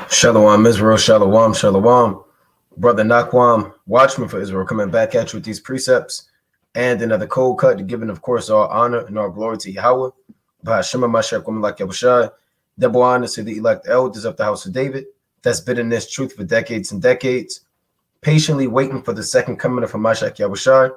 Shalom, Israel, Shalom, Shalom. Brother Nakwam, watchman for Israel, coming back at you with these precepts and another cold cut, giving, of course, all honor and all glory to Yahweh. By Hashem Mashiach, woman like Yahushua, double honor to the elect elders of the house of David that's been in this truth for decades and decades, patiently waiting for the second coming of Mashiach Yahushua.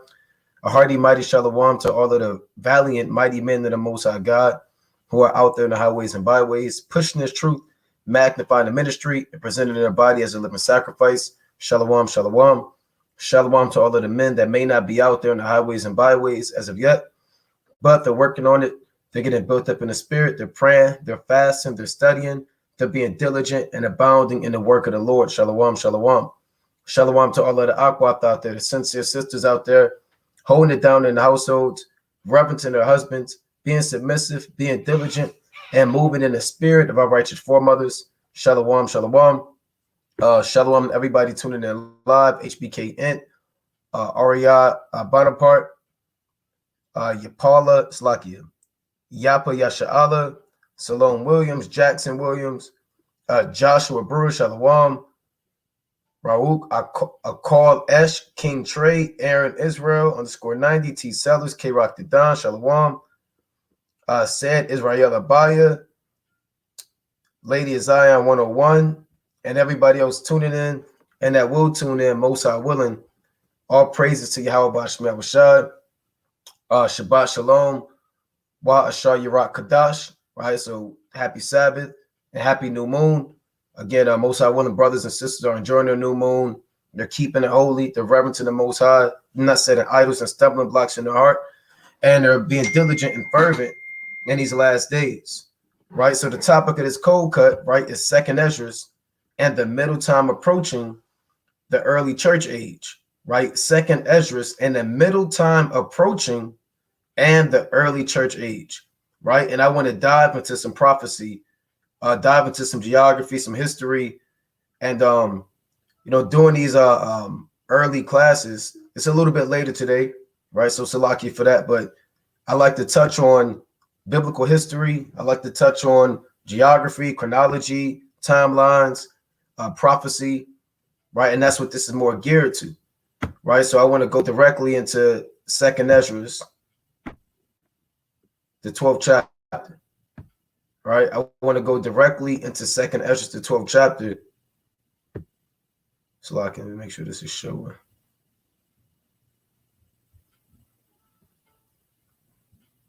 A hearty, mighty Shalom to all of the valiant, mighty men of the Most High God who are out there in the highways and byways, pushing this truth, magnifying the ministry, and presenting their body as a living sacrifice. Shalom, shalom. Shalom to all of the men that may not be out there in the highways and byways as of yet, but they're working on it. They're getting built up in the spirit. They're praying, they're fasting, they're studying, they're being diligent and abounding in the work of the Lord. Shalom, shalom. Shalom to all of the Akwat out there, the sincere sisters out there, holding it down in the households, reverencing their husbands, being submissive, being diligent, and moving in the spirit of our righteous foremothers. Shalom, shalom. Shalom, everybody tuning in live. HBK Int, Ariad Bonaparte, Yapala Slakia, Yapa Yasha'ala, Salome Williams, Jackson Williams, Joshua Brewer, Shalom, Rauk Akal Esh, King Trey, Aaron Israel, _90, T Sellers, K Rock the Don, Shalom, said Israel Abaya, Lady of Zion 101, and everybody else tuning in and that will tune in, most are willing. All praises to Yahweh Bashmel Rashad. Shabbat Shalom. Wa Ashar Yirak Kadash. Right? So happy Sabbath and happy new moon. Again, most high willing brothers and sisters are enjoying their new moon. They're keeping it holy. They're reverencing the Most High, not setting idols and stumbling blocks in their heart. And they're being diligent and fervent in these last days. Right? So the topic of this cold cut, right, is second Esdras and the middle time approaching the early church age, right? Second Esdras and the middle time approaching and the early church age, right? And I want to dive into some prophecy, dive into some geography, some history, and doing these early classes. It's a little bit later today, right? So Salaki for that, but I like to touch on biblical history. I like to touch on geography, chronology, timelines, prophecy, right? And that's what this is more geared to, right? So I want to go directly into second Esdras, the 12th chapter, right? I want to go directly into second Esdras, the 12th chapter. So I can make sure this is showing.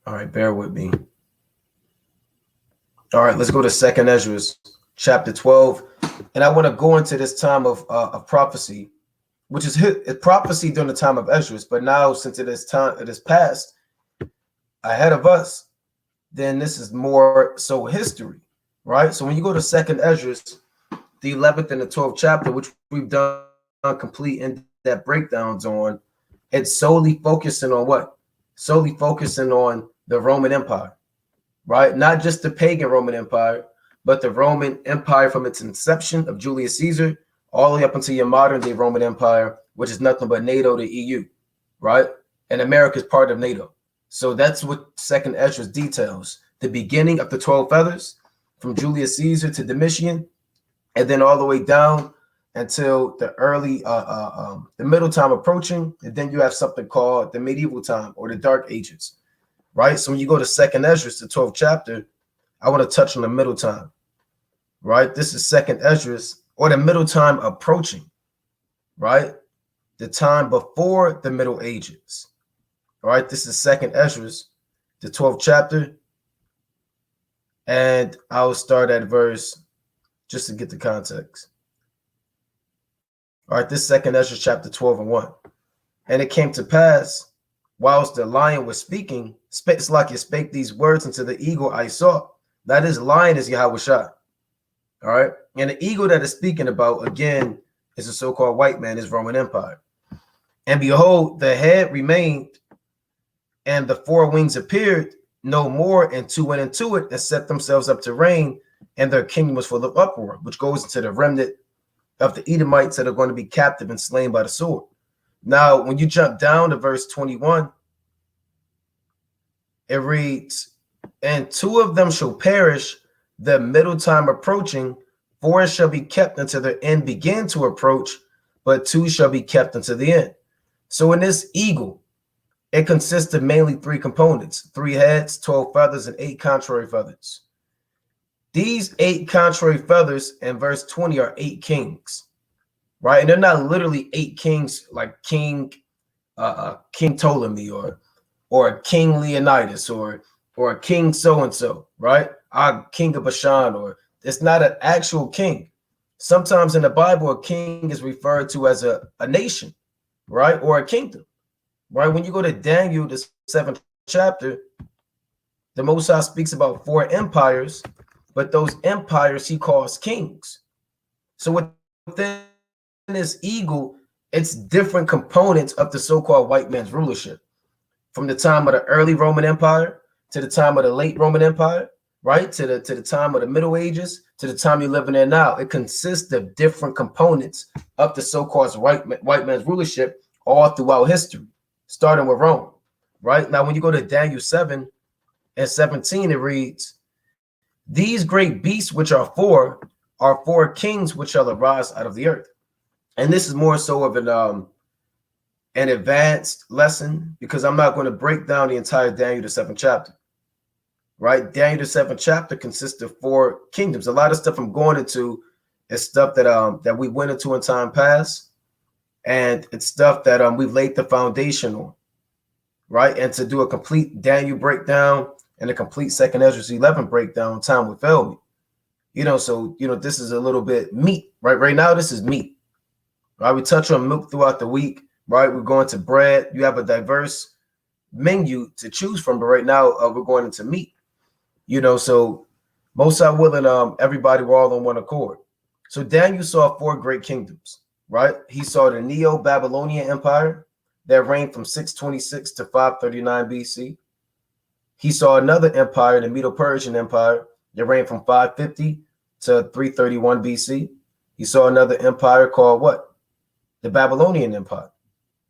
All right, bear with me. All right, let's go to second Esdras, chapter 12. And I want to go into this time of prophecy, which is prophecy during the time of Esdras. But now, since it is past ahead of us, then this is more so history, right? So when you go to second Esdras, the 11th and the 12th chapter, which we've done complete in-depth breakdowns on, it's solely focusing on what? Solely focusing on the Roman Empire, right? Not just the pagan Roman Empire, but the Roman Empire from its inception of Julius Caesar all the way up until your modern day Roman Empire, which is nothing but NATO, the EU, right? And America is part of NATO. So that's what second Esdras details. The beginning of the 12 feathers from Julius Caesar to Domitian, and then all the way down until the early, the middle time approaching. And then you have something called the medieval time or the Dark Ages, right? So when you go to second Esdras, the 12th chapter, I want to touch on the middle time, right? This is second Esdras, or the middle time approaching, right? The time before the Middle Ages, all right? This is second Esdras, the 12th chapter, and I'll start at verse, just to get the context. All right, this second Esdras, chapter 12 and 1. And it came to pass, whilst the lion was speaking, Slakia spake these words unto the eagle I saw. That is, lion is Yahweh Shai. All right. And the eagle that is speaking about, again, is the so-called white man, is Roman Empire. And behold, the head remained, and the four wings appeared no more, and two went into it and set themselves up to reign, and their kingdom was full of uproar, which goes into the remnant of the Edomites that are going to be captive and slain by the sword. Now, when you jump down to verse 21, it reads, and two of them shall perish, the middle time approaching, 4 shall be kept until the end begin to approach, but 2 shall be kept until the end. So in this eagle, it consists of mainly 3 components: 3 heads, 12 feathers, and 8 contrary feathers. These 8 contrary feathers in verse 20 are 8 kings, right? And they're not literally 8 kings like King Ptolemy or King Leonidas or King so-and-so, right? King of Bashan, or it's not an actual king. Sometimes in the Bible, a king is referred to as a nation, right? Or a kingdom, right? When you go to Daniel, the 7th chapter, the Most High speaks about 4 empires, but those empires he calls kings. So within this eagle, it's different components of the so-called white man's rulership. From the time of the early Roman Empire to the time of the late Roman Empire, right? To the time of the Middle Ages, to the time you're living in now. It consists of different components of the so-called white man's rulership all throughout history, starting with Rome, right? Now, when you go to Daniel 7 and 17, it reads, "These great beasts which are 4 kings which shall arise out of the earth." And this is more so of an advanced lesson, because I'm not going to break down the entire Daniel the 7th chapter, right? Daniel the 7th chapter consists of 4 kingdoms. A lot of stuff I'm going into is stuff that we went into in time past, and it's stuff that we've laid the foundation on, right? And to do a complete Daniel breakdown and a complete 2nd Esdras 11 breakdown, time would fail me. So this is a little bit meat, right? Right now, this is meat, right? We touch on milk throughout the week, right? We're going to bread. You have a diverse menu to choose from, but right now we're going into meat. So Most High willing, everybody were all on one accord. So Daniel saw 4 great kingdoms, right? He saw the Neo-Babylonian Empire that reigned from 626 to 539 BC. He saw another empire, the Medo-Persian Empire, that reigned from 550 to 331 BC. He saw another empire called what? The Babylonian Empire,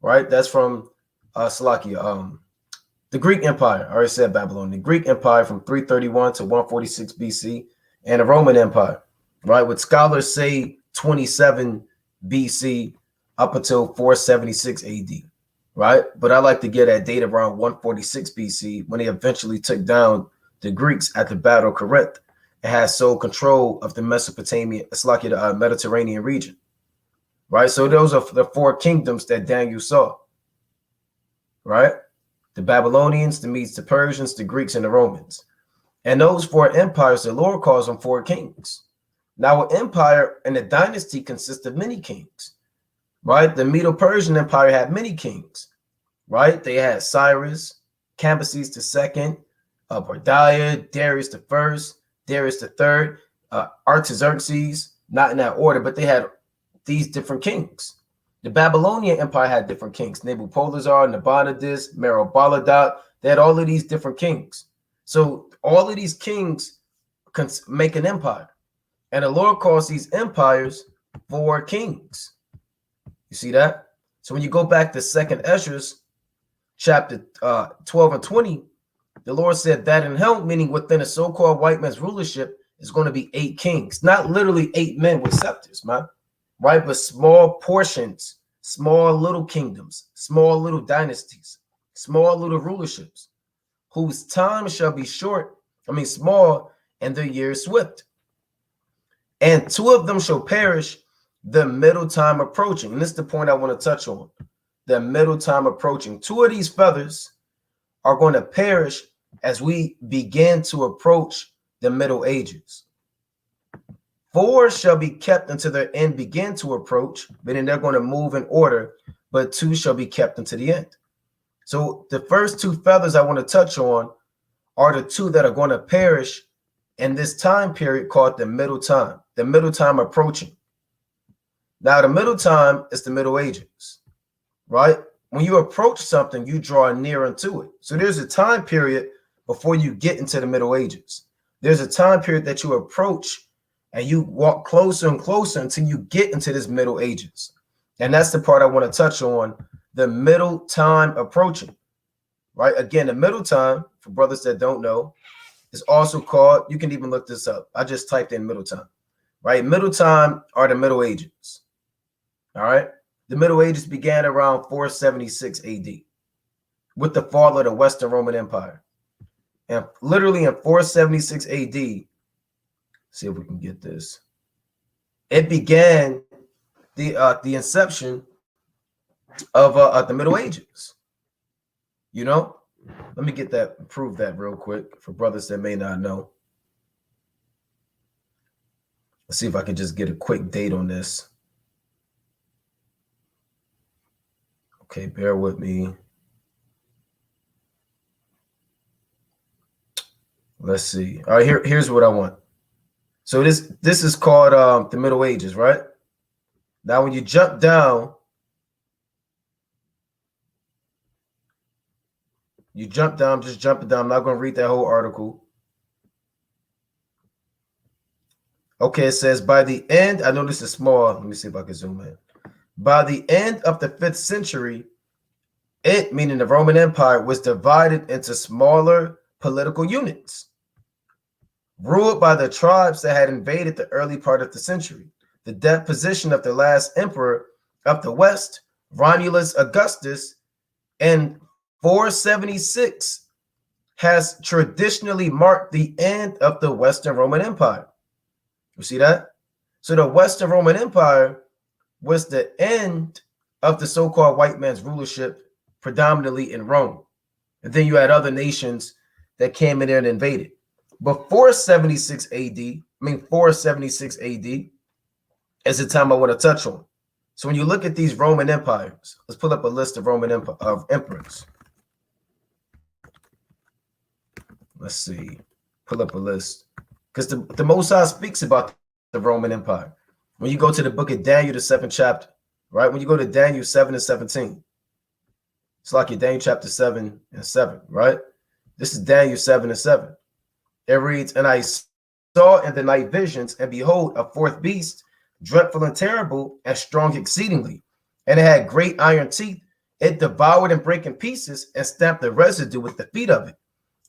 right? That's from the Greek Empire. I already said Babylon. The Greek Empire from 331 to 146 BC, and the Roman Empire, right? What scholars say 27 BC up until 476 AD, right? But I like to get that date around 146 BC, when they eventually took down the Greeks at the Battle of Corinth and had sole control of the the Mediterranean region, right? So those are the 4 kingdoms that Daniel saw, right? The Babylonians, the Medes, the Persians, the Greeks, and the Romans. And those 4 empires, the Lord calls them 4 kings. Now, an empire and a dynasty consists of many kings, right? The Medo-Persian Empire had many kings, right? They had Cyrus, Cambyses II, Bardiya, Darius I, Darius III, Artaxerxes, not in that order, but they had these different kings. The Babylonian Empire had different kings: Nebuchadnezzar, Nabonidus, Merodach. They had all of these different kings. So all of these kings make an empire, and the Lord calls these empires 4 kings. You see that? So when you go back to 2nd Esdras, chapter 12 and 20, the Lord said that in hell, meaning within a so-called white man's rulership, is going to be 8 kings, not literally 8 men with scepters, man, right? But small portions, small little kingdoms, small little dynasties, small little rulerships, whose time shall be small, and their years swift. And 2 of them shall perish, the middle time approaching. And this is the point I want to touch on. The middle time approaching. 2 of these feathers are going to perish as we begin to approach the Middle Ages. 4 shall be kept until their end begin to approach, meaning they're going to move in order, but 2 shall be kept until the end. So the first 2 feathers I want to touch on are the 2 that are going to perish in this time period called the middle time approaching. Now, the middle time is the Middle Ages, right? When you approach something, you draw near unto it. So there's a time period before you get into the Middle Ages. There's a time period that you approach and you walk closer and closer until you get into this Middle Ages. And that's the part I want to touch on, the middle time approaching, right? Again, the middle time, for brothers that don't know, is also called, you can even look this up. I just typed in middle time. right? Middle time are the Middle Ages. All right. The Middle Ages began around 476 AD with the fall of the Western Roman Empire. And literally in 476 AD, see if we can get this. It began the inception of the Middle Ages. You know, let me get that, prove that real quick for brothers that may not know. Let's see if I can just get a quick date on this. Okay, bear with me. Let's see. All right, here's what I want. So this is called the Middle Ages, right? Now, when you jump down, just jumping down. I'm not going to read that whole article. Okay, it says by the end, I know this is small. Let me see if I can zoom in. By the end of the 5th century, it, meaning the Roman Empire, was divided into smaller political units, ruled by the tribes that had invaded the early part of the century. The deposition of the last emperor of the West, Romulus Augustus, in 476 has traditionally marked the end of the Western Roman Empire. You see that? So the Western Roman Empire was the end of the so-called white man's rulership, predominantly in Rome. And then you had other nations that came in there and invaded. But 476 AD is the time I want to touch on. So when you look at these Roman empires, let's pull up a list of emperors. Let's see, pull up a list. Because the Most High speaks about the Roman Empire. When you go to the book of Daniel, the 7th chapter, right? When you go to Daniel 7 and 17, it's like your Daniel chapter 7 and 7, right? This is Daniel 7 and 7. It reads, and I saw in the night visions, and behold, a fourth beast, dreadful and terrible, and strong exceedingly. And it had great iron teeth. It devoured and brake in pieces, and stamped the residue with the feet of it.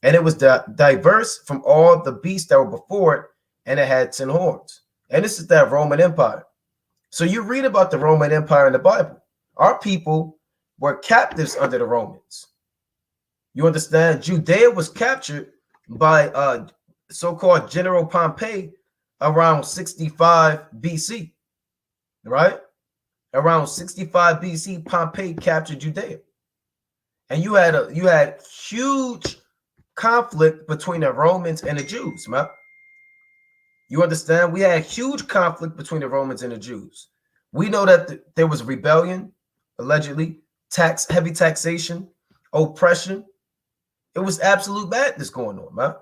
And it was diverse from all the beasts that were before it, and it had 10 horns. And this is that Roman Empire. So you read about the Roman Empire in the Bible. Our people were captives under the Romans. You understand? Judea was captured by so-called General Pompey around 65 BC, right? Around 65 BC, Pompey captured Judea. And you had huge conflict between the Romans and the Jews, man. You understand? We had huge conflict between the Romans and the Jews. We know that there was rebellion, allegedly, heavy taxation, oppression. It was absolute madness going on, man.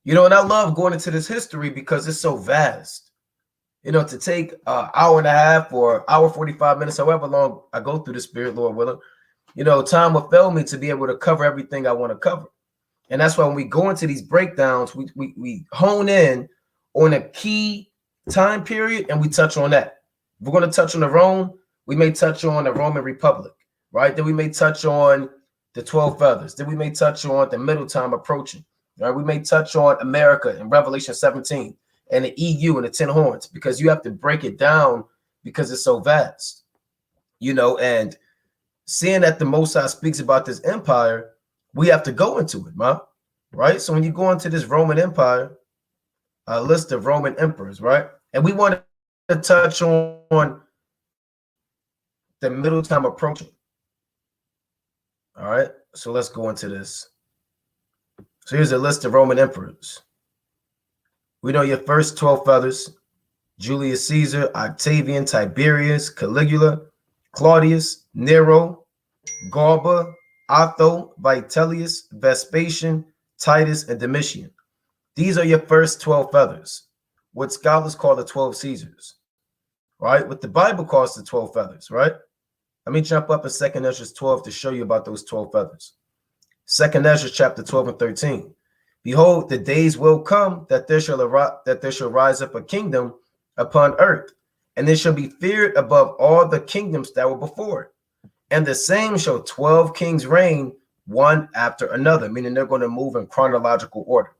You know, and I love going into this history because it's so vast. You know, to take an hour and a half or hour 45 minutes, however long I go through the Spirit, Lord willing, you know, time will fail me to be able to cover everything I want to cover. And that's why when we go into these breakdowns, we hone in on a key time period and we touch on that. If we're going to touch on the Rome, we may touch on the Roman Republic, right? Then we may touch on the 12 feathers. Then we may touch on the middle time approaching. Right? We may touch on America in Revelation 17 and the EU and the 10 horns, because you have to break it down because it's so vast, you know, and seeing that the Most High speaks about this empire, we have to go into it, man, right? So when you go into this Roman Empire, a list of Roman emperors, right? And we want to touch on the middle time approaching. All right, so let's go into this. So here's a list of Roman emperors. We know your first 12 feathers: Julius Caesar, Octavian, Tiberius, Caligula, Claudius, Nero, Galba, Otho, Vitellius, Vespasian, Titus, and Domitian. These are your first 12 feathers, what scholars call the 12 Caesars, right? What the Bible calls the 12 feathers, right? Let me jump up in 2nd Esdras 12 to show you about those 12 feathers. 2nd Esdras chapter 12 and 13. Behold, the days will come that there shall rise up a kingdom upon earth, and it shall be feared above all the kingdoms that were before it. And the same shall 12 kings reign, one after another, meaning they're going to move in chronological order,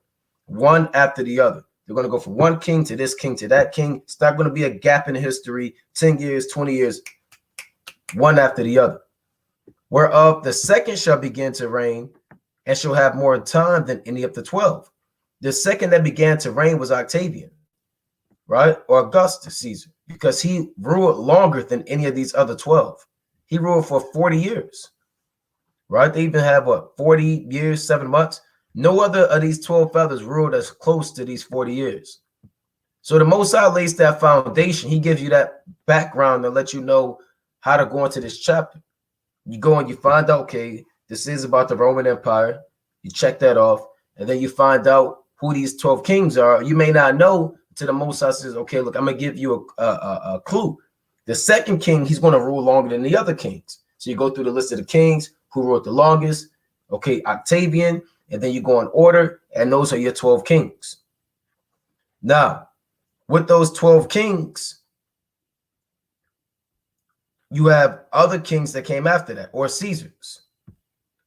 one after the other. They're going to go from one king to this king to that king. It's not going to be a gap in history, 10 years, 20 years, one after the other. Whereof the second shall begin to reign and shall have more time than any of the 12. The second that began to reign was Octavian, right? Or Augustus Caesar, because he ruled longer than any of these other 12. He ruled for 40 years, right? They even have, 40 years, 7 months? No other of these 12 fathers ruled as close to these 40 years. So the Most High lays that foundation. He gives you that background to let you know how to go into this chapter. You go and you find out, okay, this is about the Roman Empire. You check that off, and then you find out who these 12 kings are. You may not know until the Most High says, okay, look, I'm going to give you a clue. The second king, he's going to rule longer than the other kings. So you go through the list of the kings who ruled the longest. Okay, Octavian, and then you go in order, and those are your 12 kings. Now, with those 12 kings, you have other kings that came after that, or Caesars,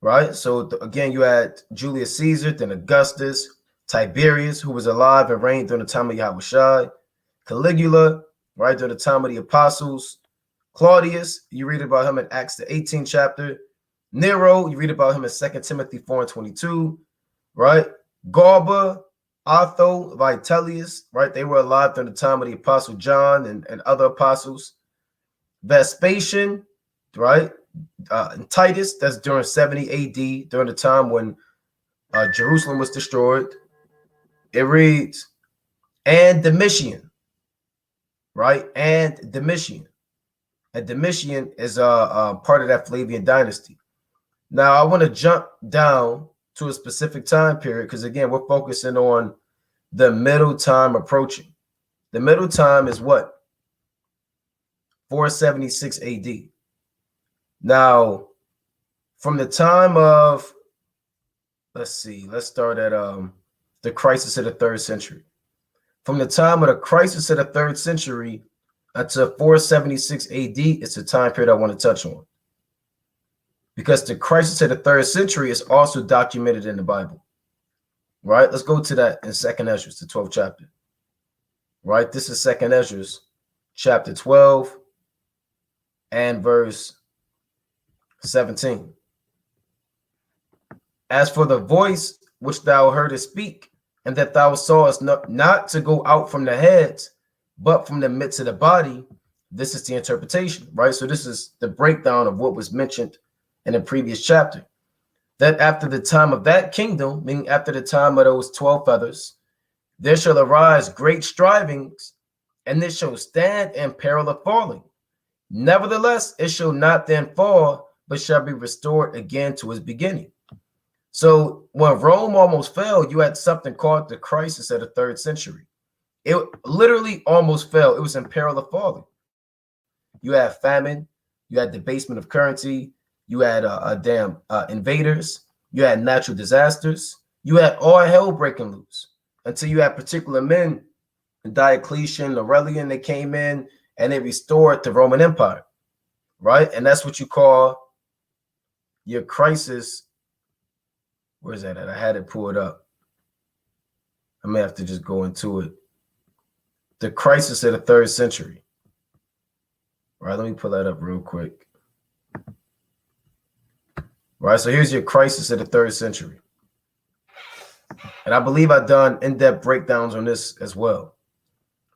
right? So again, you had Julius Caesar, then Augustus, Tiberius, who was alive and reigned during the time of Yahushua, Caligula, right, during the time of the apostles, Claudius, you read about him in Acts the 18th chapter, Nero, you read about him in 2 Timothy 4:22, right? Galba, Otho, Vitellius, right? They were alive during the time of the apostle John and other apostles. Vespasian, right? And Titus, that's during 70 AD, during the time when Jerusalem was destroyed. It reads, and Domitian, right? And Domitian. And Domitian is part of that Flavian dynasty. Now, I want to jump down to a specific time period because, again, we're focusing on the middle time approaching. The middle time is what? 476 AD. Now, from the time of, let's start at the crisis of the 3rd century. From the time of the crisis of the 3rd century until 476 AD, it's a time period I want to touch on. Because the crisis of the 3rd century is also documented in the Bible. Right? Let's go to that in 2nd Esdras, the 12th chapter. Right? This is 2nd Esdras, chapter 12 and verse 17. As for the voice which thou heardest speak, and that thou sawest not to go out from the heads, but from the midst of the body, this is the interpretation, right? So this is the breakdown of what was mentioned in the previous chapter. That after the time of that kingdom, meaning after the time of those 12 feathers, there shall arise great strivings, and it shall stand in peril of falling. Nevertheless, it shall not then fall, but shall be restored again to its beginning. So when Rome almost fell, you had something called the crisis of the 3rd century. It literally almost fell. It was in peril of falling. You had famine. You had debasement of currency. You had invaders. You had natural disasters. You had all hell breaking loose until you had particular men, Diocletian, Aurelian, they came in and they restored the Roman Empire, right? And that's what you call your crisis. Where's that at? I had it pulled up. I may have to just go into it. The crisis of the 3rd century. All right, let me pull that up real quick. All right, so here's your crisis of the 3rd century. And I believe I've done in-depth breakdowns on this as well.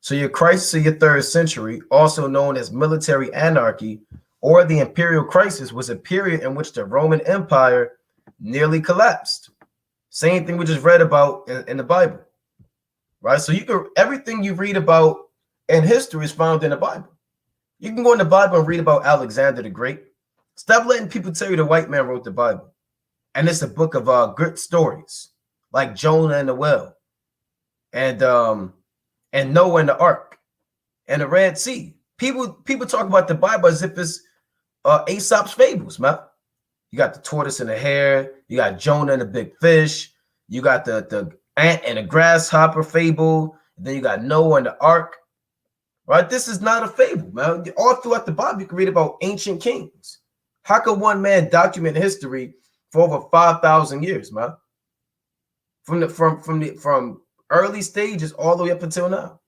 So your crisis of your 3rd century, also known as military anarchy or the imperial crisis, was a period in which the Roman Empire nearly collapsed. Same thing we just read about in the Bible, right? So you can, everything you read about in history is found in the Bible. You can go in the Bible and read about Alexander the Great. Stop letting people tell you the white man wrote the Bible. And it's a book of good stories, like Jonah and the well, and Noah and the ark, and the Red Sea. People talk about the Bible as if it's Aesop's fables, man. You got the tortoise and the hare. You got Jonah and the big fish. You got the ant and the grasshopper fable. And then you got Noah and the ark. Right? This is not a fable, man. All throughout the Bible, you can read about ancient kings. How can one man document history for over 5,000 years, man? From early stages all the way up until now.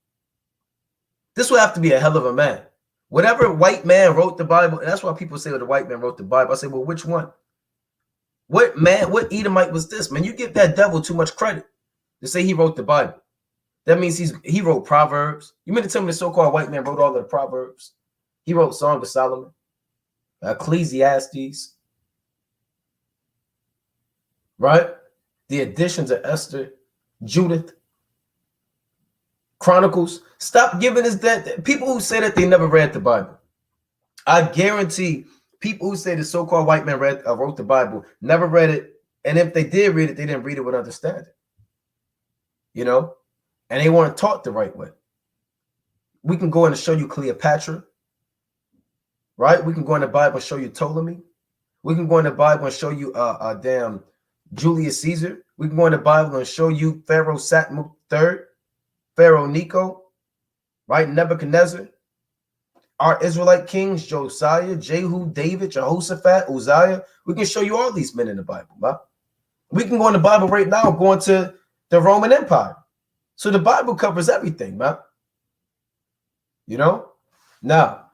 This would have to be a hell of a man. Whatever white man wrote the Bible, and that's why people say, well, the white man wrote the Bible. I say, well, which one? What man, what Edomite was this? Man, you give that devil too much credit to say he wrote the Bible. That means he wrote Proverbs. You mean to tell me the so-called white man wrote all of the Proverbs? He wrote Song of Solomon, Ecclesiastes, right? The editions of Esther, Judith, Chronicles. Stop giving us that. People who say that they never read the Bible. I guarantee people who say the so-called white man wrote the Bible never read it. And if they did read it, they didn't read it with understanding. You know? And they weren't taught the right way. We can go in and show you Cleopatra. Right? We can go in the Bible and show you Ptolemy. We can go in the Bible and show you damn Julius Caesar. We can go in the Bible and show you Pharaoh Satmuk III, Pharaoh Necho, right? Nebuchadnezzar. Our Israelite kings, Josiah, Jehu, David, Jehoshaphat, Uzziah. We can show you all these men in the Bible. Right? We can go in the Bible right now, go into the Roman Empire. So the Bible covers everything, man. You know? Now,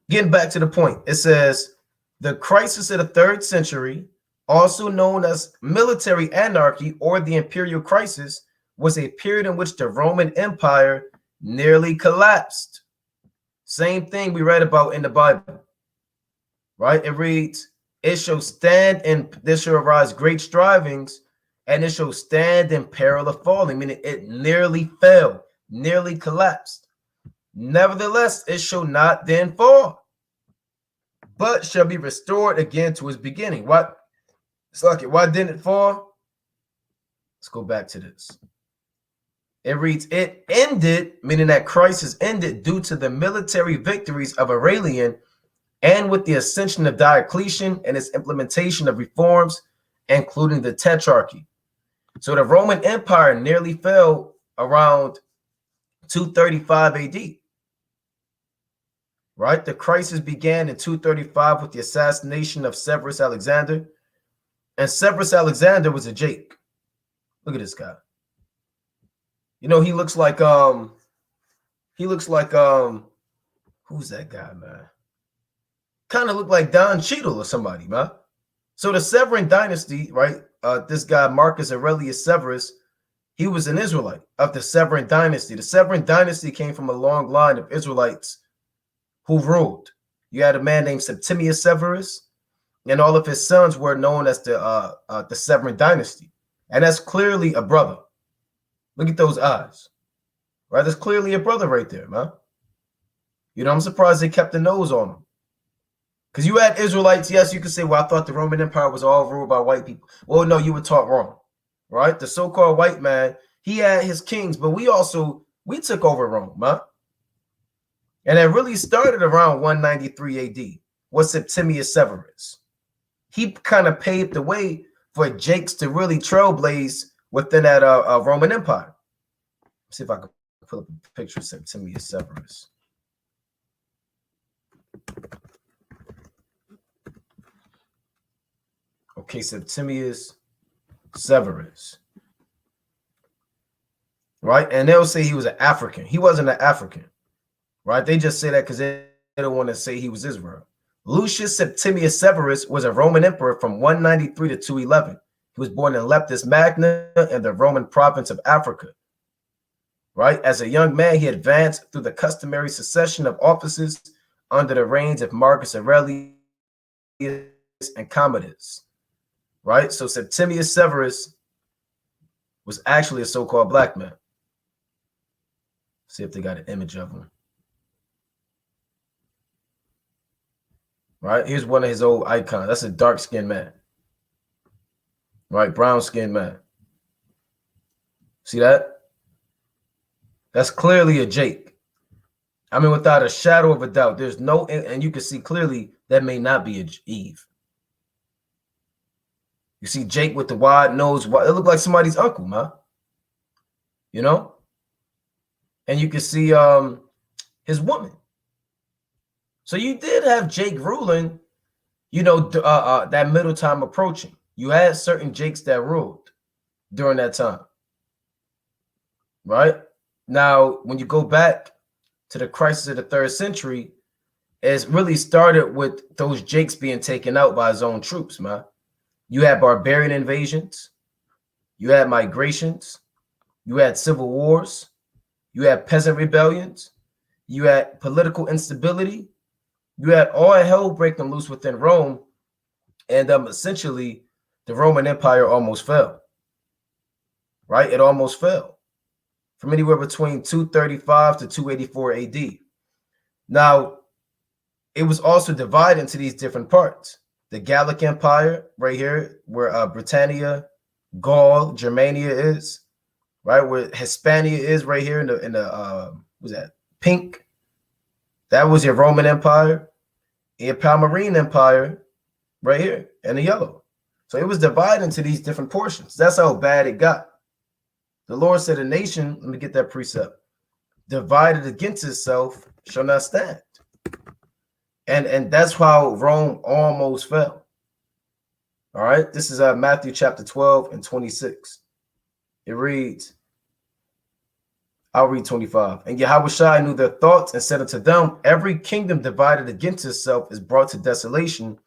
getting back to the point, it says the crisis of the 3rd century, also known as military anarchy or the imperial crisis, was a period in which the Roman Empire nearly collapsed. Same thing we read about in the Bible, right? It reads, it shall stand and there shall arise great strivings, and it shall stand in peril of falling, meaning it nearly fell, nearly collapsed. Nevertheless, it shall not then fall, but shall be restored again to its beginning. What? Why didn't it fall? Let's go back to this. It reads, it ended, meaning that crisis ended due to the military victories of Aurelian and with the ascension of Diocletian and its implementation of reforms, including the tetrarchy. So the Roman Empire nearly fell around 235 AD. Right? The crisis began in 235 with the assassination of Severus Alexander. And Severus Alexander was a Jake. Look at this guy. You know, he looks like who's that guy, man? Kind of looked like Don Cheadle or somebody, man. So the Severan dynasty, right? This guy, Marcus Aurelius Severus, he was an Israelite of the Severan dynasty. The Severan dynasty came from a long line of Israelites who ruled. You had a man named Septimius Severus, and all of his sons were known as the Severan dynasty. And that's clearly a brother. Look at those eyes, right? That's clearly a brother right there, man. You know, I'm surprised they kept the nose on him. Because you had Israelites, yes, you could say, well, I thought the Roman Empire was all ruled by white people. Well, no, you were taught wrong, right? The so-called white man, he had his kings, but we took over Rome, man. And it really started around 193 AD with Septimius Severus. He kind of paved the way for Jakes to really trailblaze within that Roman Empire. Let's see if I can pull up a picture of Septimius Severus. Okay, Septimius Severus. Right? And they'll say he was an African. He wasn't an African. Right? They just say that because they don't want to say he was Israel. Lucius Septimius Severus was a Roman emperor from 193 to 211. He was born in Leptis Magna in the Roman province of Africa. Right? As a young man, he advanced through the customary succession of offices under the reigns of Marcus Aurelius and Commodus. Right? So Septimius Severus was actually a so-called black man. See if they got an image of him. Right? Here's one of his old icons. That's a dark-skinned man. Right? Brown-skinned man. See that? That's clearly a Jake. I mean, without a shadow of a doubt, there's no, and you can see clearly that may not be a Eve. You see Jake with the wide nose. It looked like somebody's uncle, man. You know? And you can see his woman. So you did have Jake ruling, you know, that middle time approaching. You had certain Jakes that ruled during that time. right? Now, when you go back to the crisis of the 3rd century, it's really started with those jakes being taken out by his own troops, man. You had barbarian invasions, you had migrations, you had civil wars, you had peasant rebellions, you had political instability, you had all hell breaking loose within Rome, and essentially the Roman Empire almost fell, right? It almost fell from anywhere between 235 to 284 AD. Now, it was also divided into these different parts. The Gallic Empire, right here, where Britannia, Gaul, Germania is, right, where Hispania is, right here in the what's that, pink? That was your Roman Empire. Your Palmyrene Empire, right here in the yellow. So it was divided into these different portions. That's how bad it got. The Lord said, "A nation," let me get that precept, "divided against itself shall not stand." And that's how Rome almost fell. All right, this is Matthew chapter 12 and 26. It reads, I'll read 25. "And Yahushua knew their thoughts and said unto them, Every kingdom divided against itself is brought to desolation,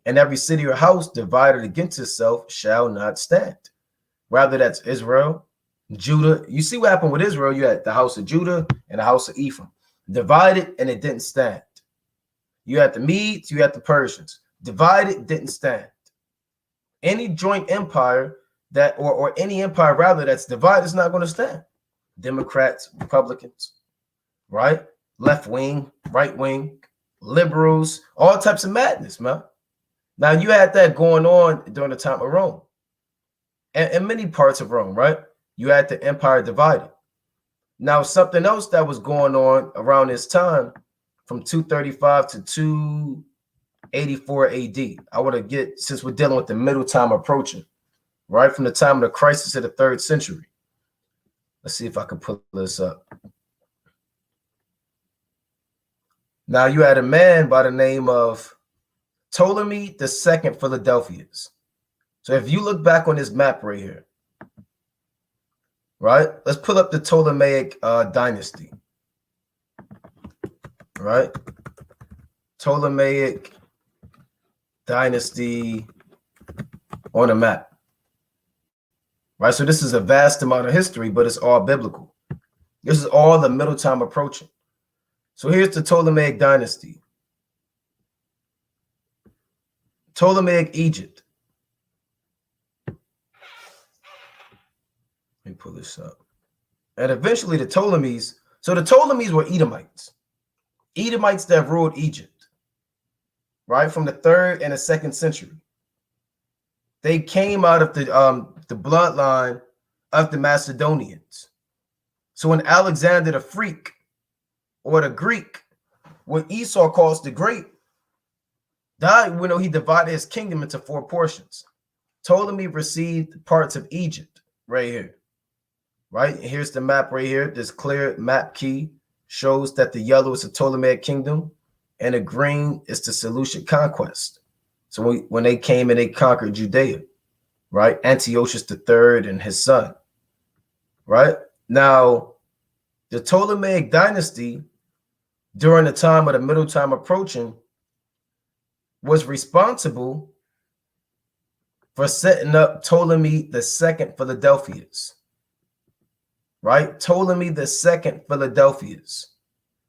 and every city or house divided against itself shall not stand." Rather, that's Israel, Judah. You see what happened with Israel? You had the house of Judah and the house of Ephraim. Divided, and it didn't stand. You had the Medes, you had the Persians. Divided, didn't stand. Any joint empire that, or any empire rather, that's divided is not going to stand. Democrats, Republicans, right? Left wing, right wing, liberals, all types of madness, man. Now, you had that going on during the time of Rome. And in many parts of Rome, right? You had the empire divided. Now, something else that was going on around this time, from 235 to 284 AD. I want to get, since we're dealing with the middle time approaching, right? From the time of the crisis of the 3rd century. Let's see if I can pull this up. Now, you had a man by the name of Ptolemy II Philadelphus. So if you look back on this map right here, right? Let's pull up the Ptolemaic dynasty. Right? Ptolemaic dynasty on a map. Right? So this is a vast amount of history, but it's all biblical. This is all the middle time approaching. So here's the Ptolemaic dynasty. Ptolemaic Egypt. Let me pull this up. And eventually the Ptolemies, so the Ptolemies were Edomites. Edomites that ruled Egypt, right, from the 3rd and the 2nd century. They came out of the bloodline of the Macedonians. So when Alexander the Freak, or the Greek, what Esau calls the Great, died, he divided his kingdom into 4 portions. Ptolemy received parts of Egypt right here, right? Here's the map right here. This clear map key shows that the yellow is the Ptolemaic kingdom and the green is the Seleucid conquest. So when they came and they conquered Judea, right? Antiochus III and his son, right? Now, the Ptolemaic dynasty during the time of the middle time approaching was responsible for setting up Ptolemy II Philadelphus. Right? Ptolemy II Philadelphus.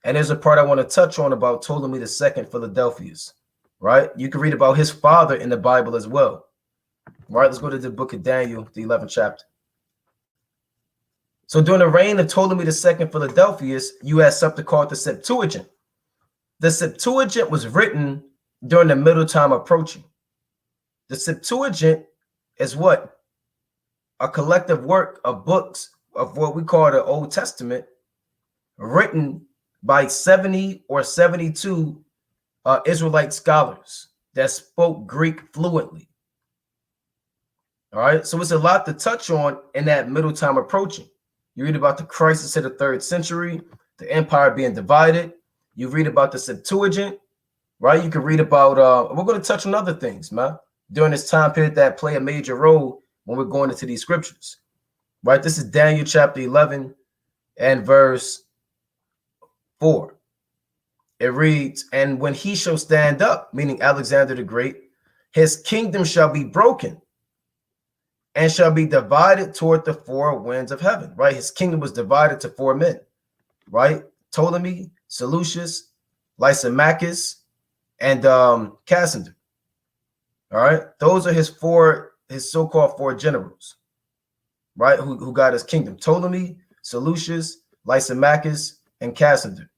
And there's a part I want to touch on about Ptolemy II Philadelphus. Right? You can read about his father in the Bible as well. Right? Let's go to the book of Daniel, the 11th chapter. So during the reign of Ptolemy II Philadelphus, you had something called the Septuagint. The Septuagint was written during the middle time approaching. The Septuagint is what? A collective work of books of what we call the Old Testament, written by 70 or 72 Israelite scholars that spoke Greek fluently. All right, so it's a lot to touch on in that middle time approaching. You read about the crisis of the 3rd century, the empire being divided. You read about the Septuagint, right? You can read about, we're going to touch on other things, man, during this time period that play a major role when we're going into these scriptures. Right, this is Daniel chapter 11, and verse 4. It reads, and when he shall stand up, meaning Alexander the Great, his kingdom shall be broken and shall be divided toward the four winds of heaven, right? His kingdom was divided to four men, right? Ptolemy, Seleucus, Lysimachus, and Cassander. All right, those are his so-called four generals, right? Who got his kingdom: Ptolemy, Seleucus, Lysimachus, and Cassander.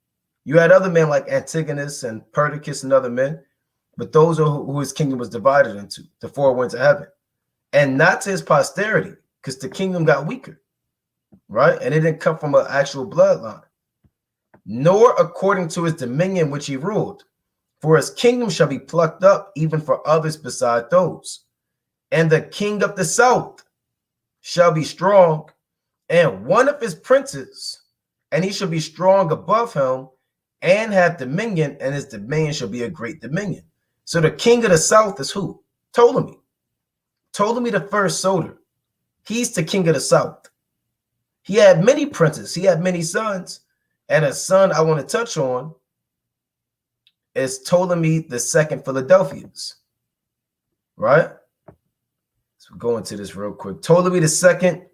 You had other men like Antigonus and Perdiccas and other men, but those are who his kingdom was divided into, the four winds of heaven, and not to his posterity, because the kingdom got weaker, right? And it didn't come from an actual bloodline, nor according to his dominion which he ruled. For his kingdom shall be plucked up even for others beside those. And the king of the south shall be strong, and one of his princes, and he shall be strong above him, and have dominion, and his dominion shall be a great dominion. So the king of the south is who? Ptolemy. Ptolemy the first Soter. He's the king of the south. He had many princes. He had many sons. And a son I want to touch on is Ptolemy the second Philadelphus. Right? So we'll go into this real quick. Ptolemy the second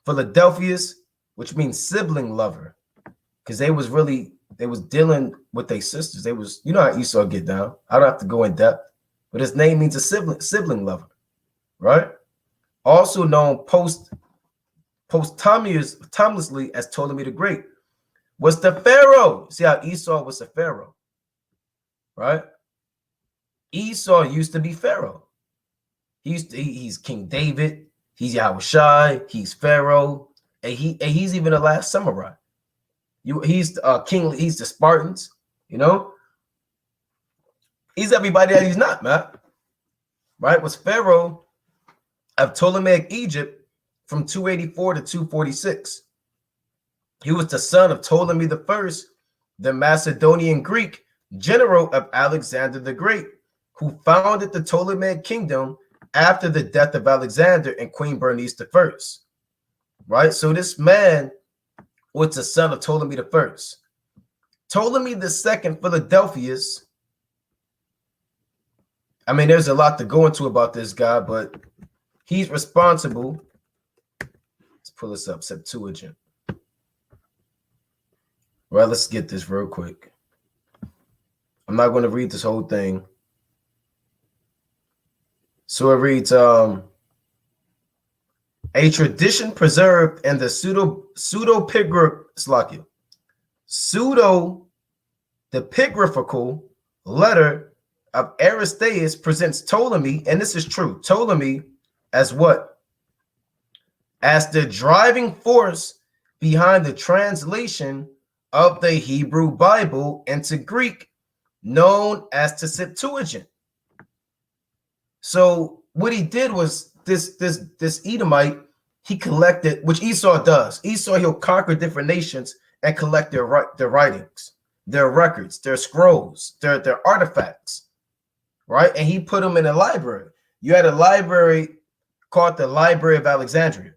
Philadelphus, which means sibling lover. Because they was dealing with their sisters. They was, you know how Esau get down. I don't have to go in depth, but his name means a sibling lover, right? Also known posthumously as Ptolemy the Great, was the pharaoh. See how Esau was a pharaoh, right? Esau used to be pharaoh. He's King David. He's Yahushai. He's pharaoh, and he's even the last samurai. He's king. He's the Spartans. You know, he's everybody that he's not, man. Right? Was pharaoh of Ptolemaic Egypt from 284 to 246. He was the son of Ptolemy the First, the Macedonian Greek general of Alexander the Great, who founded the Ptolemaic kingdom after the death of Alexander and Queen Bernice the First. Right? So this man was the son of Ptolemy the First. Ptolemy the second Philadelphus. I mean, there's a lot to go into about this guy, but he's responsible. Let's pull this up, Septuagint. Right, let's get this real quick. I'm not going to read this whole thing. So it reads, a tradition preserved in the pseudepigraphical letter of Aristeas presents Ptolemy, and this is true, Ptolemy as what? As the driving force behind the translation of the Hebrew Bible into Greek, known as the Septuagint. So what he did was this Edomite, he collected, which Esau does. Esau, he'll conquer different nations and collect their writings, their records, their scrolls, their artifacts, right? And he put them in a library. You had a library called the Library of Alexandria,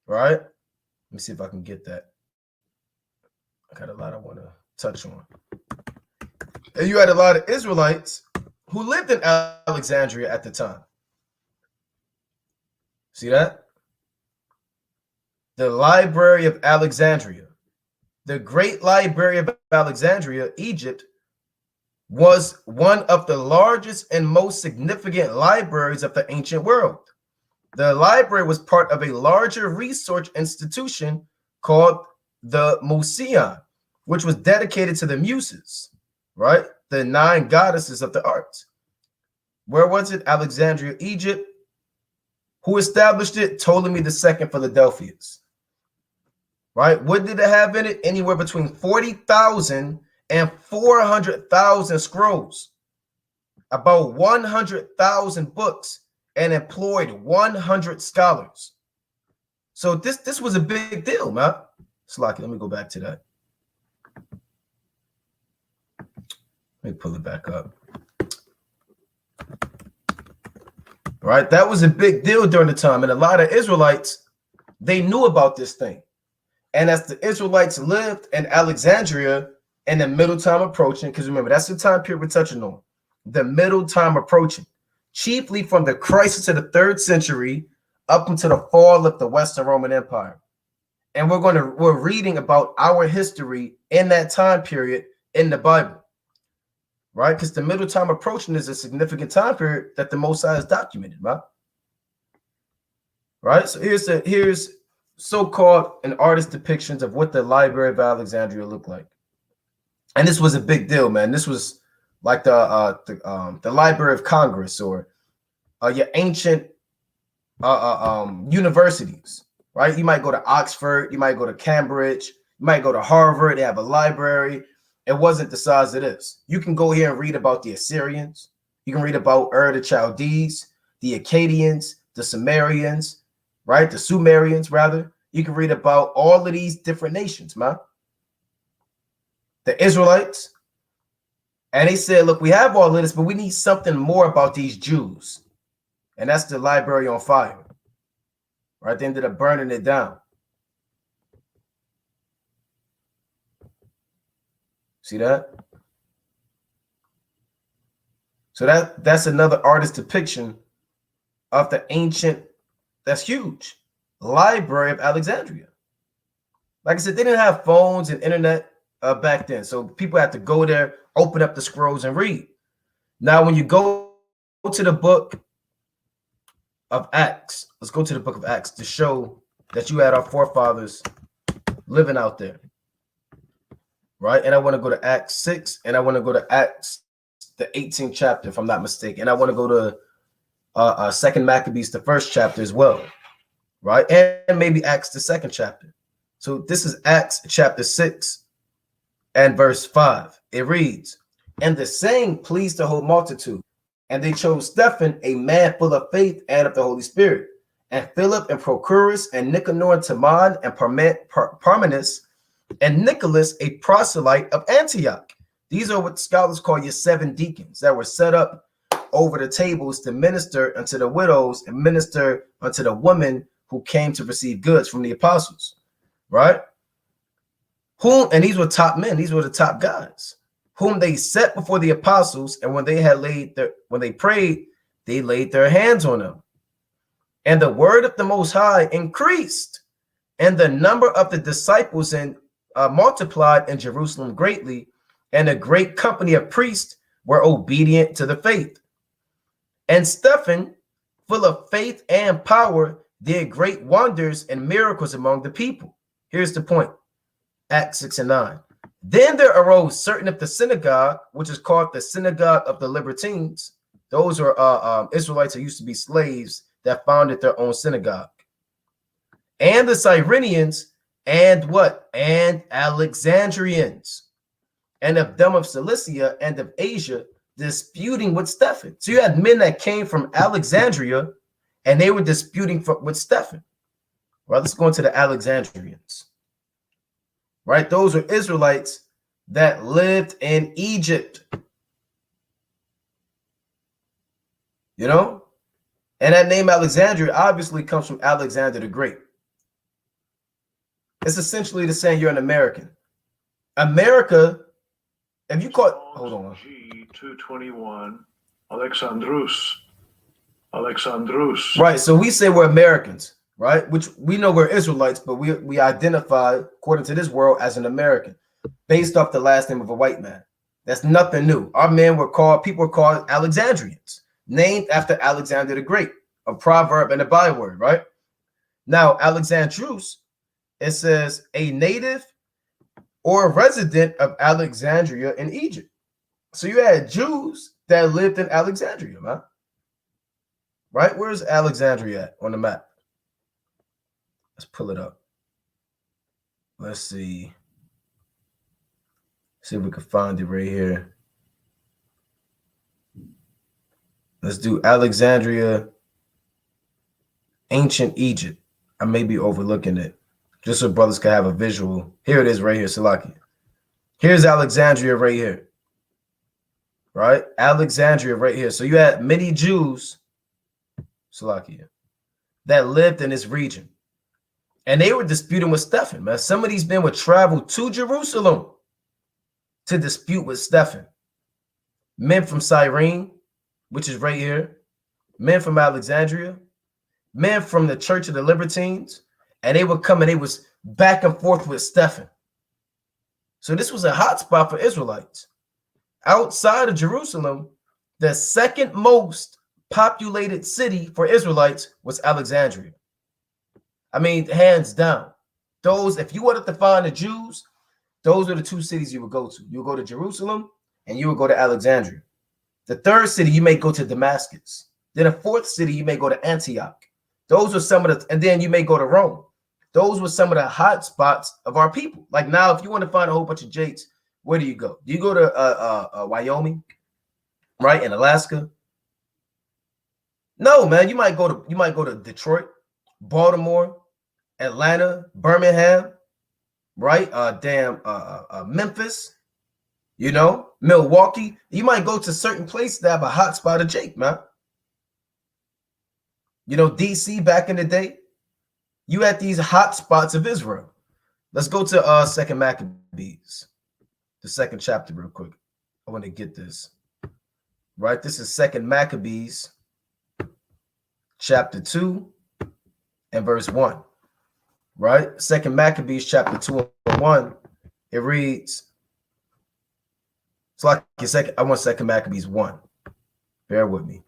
right? Let me see if I can get that. I got a lot I want to touch on. And you had a lot of Israelites who lived in Alexandria at the time. See that? The Library of Alexandria. The Great Library of Alexandria, Egypt, was one of the largest and most significant libraries of the ancient world. The library was part of a larger research institution called the Museum, which was dedicated to the Muses, right? The 9 goddesses of the arts. Where was it? Alexandria, Egypt. Who established it? Ptolemy II Philadelphus. Right? What did it have in it? Anywhere between 40,000 and 400,000 scrolls, about 100,000 books, and employed 100 scholars. So this was a big deal, man. Slocky, let me go back to that. Let me pull it back up. Right? That was a big deal during the time. And a lot of Israelites, they knew about this thing. And as the Israelites lived in Alexandria and the middle time approaching, because remember, that's the time period we're touching on, the middle time approaching, chiefly from the crisis of the 3rd century up until the fall of the Western Roman Empire. And we're reading about our history in that time period in the Bible, right? Because the middle time approaching is a significant time period that the Most High has documented, right? So here's so-called an artist depictions of what the Library of Alexandria looked like. And this was a big deal, man. This was like the Library of Congress or your ancient universities, right? You might go to Oxford, you might go to Cambridge, you might go to Harvard. They have a library. It wasn't the size it is. You can go here and read about the Assyrians. You can read about the Chaldees, the Akkadians, the Sumerians, right? The Sumerians, rather. You can read about all of these different nations, man. The Israelites. And they said, look, we have all of this, but we need something more about these Jews. And that's the library on fire. Right? They ended up burning it down. See that? So that's another artist depiction of the ancient, that's huge, Library of Alexandria. Like I said, they didn't have phones and internet back then. So people had to go there, open up the scrolls and read. Now, when you go to the book of Acts, let's go to the book of Acts to show that you had our forefathers living out there. Right? And I want to go to Acts 6 and I want to go to Acts, the 18th chapter, if I'm not mistaken. And I want to go to Second Maccabees, the 1st chapter as well. Right? And maybe Acts, the 2nd chapter. So this is Acts chapter 6 and verse 5. It reads, and the saying pleased the whole multitude. And they chose Stephen, a man full of faith and of the Holy Spirit, and Philip and Prochorus and Nicanor and Timon and Parmenas and Nicholas, a proselyte of Antioch. These are what scholars call your 7 deacons that were set up over the tables to minister unto the widows and minister unto the women who came to receive goods from the apostles, right? And these were top men. These were the top guys whom they set before the apostles. And when they prayed, they laid their hands on them. And the word of the Most High increased, and the number of the disciples multiplied in Jerusalem greatly, and a great company of priests were obedient to the faith. And Stephen, full of faith and power, did great wonders and miracles among the people. Here's the point. Acts 6 and 9. Then there arose certain of the synagogue, which is called the synagogue of the Libertines. Those are Israelites who used to be slaves that founded their own synagogue. And the Cyrenians, and what? And Alexandrians, and of them of Cilicia and of Asia, disputing with Stephen. So you had men that came from Alexandria, and they were disputing with Stephen. Well, let's go into the Alexandrians. Right? Those are Israelites that lived in Egypt. You know? And that name Alexandria obviously comes from Alexander the Great. It's essentially the saying you're an American. America, if you call it, hold on. G221, Alexandrus. Right, so we say we're Americans, right? Which we know we're Israelites, but we identify, according to this world, as an American, based off the last name of a white man. That's nothing new. Our men were called, people were called Alexandrians, named after Alexander the Great, a proverb and a byword, right? Now, Alexandrus, it says a native or a resident of Alexandria in Egypt. So you had Jews that lived in Alexandria, man. Right? Where's Alexandria at on the map? Let's pull it up. Let's see. See if we can find it right here. Let's do Alexandria, ancient Egypt. I may be overlooking it, just so brothers can have a visual. Here it is right here, Salaki. Here's Alexandria right here. Right? Alexandria right here. So you had many Jews, Salakia, that lived in this region. And they were disputing with Stephen, man. Some of these men would travel to Jerusalem to dispute with Stephen. Men from Cyrene, which is right here, men from Alexandria, men from the Church of the Libertines, and they would come and they was back and forth with Stephen. So this was a hot spot for Israelites. Outside of Jerusalem, the second most populated city for Israelites was Alexandria. I mean, hands down. Those, if you wanted to find the Jews, those are the two cities you would go to. You would go to Jerusalem and you would go to Alexandria. The third city, you may go to Damascus. Then a fourth city, you may go to Antioch. Those are some of the, and then you may go to Rome. Those were some of the hot spots of our people. Like now, if you want to find a whole bunch of Jakes, where do you go? Do you go to Wyoming, right, in Alaska? No, man. You might go to Detroit, Baltimore, Atlanta, Birmingham, right? Memphis, you know, Milwaukee. You might go to certain places that have a hot spot of Jake, man. You know, DC back in the day, you had these hot spots of Israel. Let's go to Second Maccabees, the second chapter, real quick. I want to get this right. This is Second Maccabees, chapter 2 and verse 1. Right? Second Maccabees, chapter 2 and 1. It reads, it's like a second. I want Second Maccabees 1. Bear with me.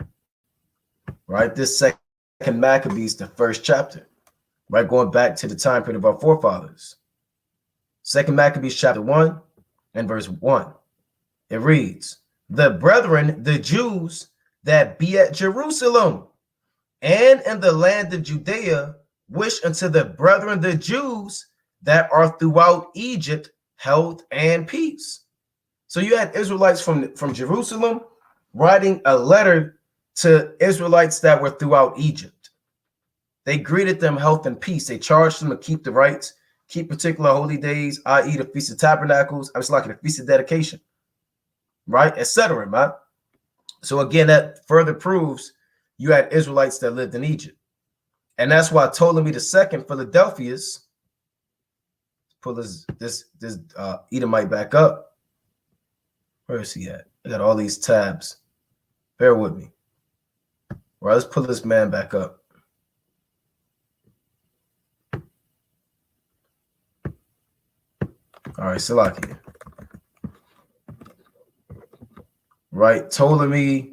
Right? This Second Maccabees, the first chapter. Right? Going back to the time period of our forefathers. Second Maccabees, chapter 1 and verse 1. It reads, the brethren, the Jews that be at Jerusalem and in the land of Judea, wish unto the brethren, the Jews that are throughout Egypt, health and peace. So you had Israelites from Jerusalem writing a letter to Israelites that were throughout Egypt. They greeted them health and peace. They charged them to keep the rites, keep particular holy days, i.e. the Feast of Tabernacles. I was like the Feast of Dedication, right, etc., man. So again, that further proves you had Israelites that lived in Egypt. And that's why Ptolemy II, Philadelphius, pull this Edomite back up. Where is he at? I got all these tabs. Bear with me. All right, let's pull this man back up. All right, Salaki. Right, Ptolemy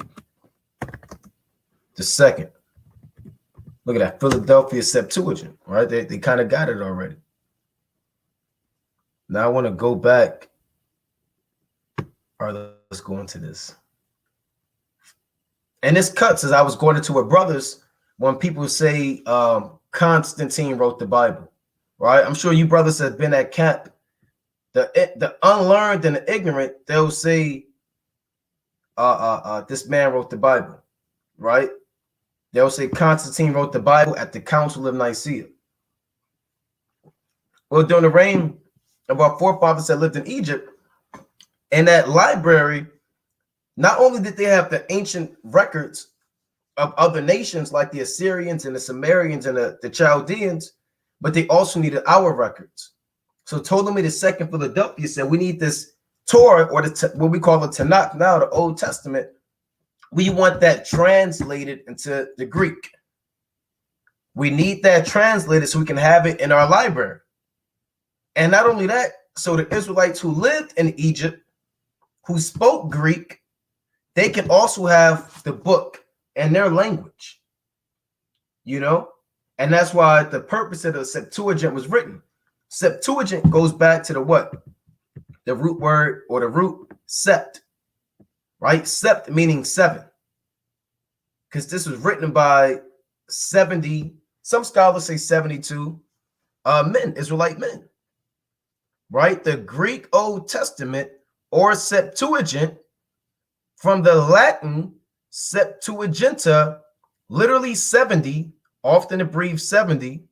II. Look at that, Philadelphia Septuagint, right? They kind of got it already. Now I want to go back. All right, let's go into this. And this cuts as I was going into a brothers when people say Constantine wrote the Bible, right? I'm sure you brothers have been at camp. The unlearned and the ignorant, they'll say this man wrote the Bible, right? They'll say Constantine wrote the Bible at the Council of Nicaea. Well, during the reign of our forefathers that lived in Egypt, in that library, not only did they have the ancient records of other nations like the Assyrians and the Sumerians and the Chaldeans, but they also needed our records. So Ptolemy II Philadelphia said, we need this Torah, or what we call the Tanakh now, the Old Testament. We want that translated into the Greek. We need that translated so we can have it in our library. And not only that, so the Israelites who lived in Egypt, who spoke Greek, they can also have the book in their language, you know? And that's why the purpose of the Septuagint was written. Septuagint goes back to the what? The root word, or the root sept, right? Sept meaning 7. Because this was written by 70, some scholars say 72 men, Israelite men, right? The Greek Old Testament, or Septuagint, from the Latin Septuaginta, literally 70, often abbreviated 70,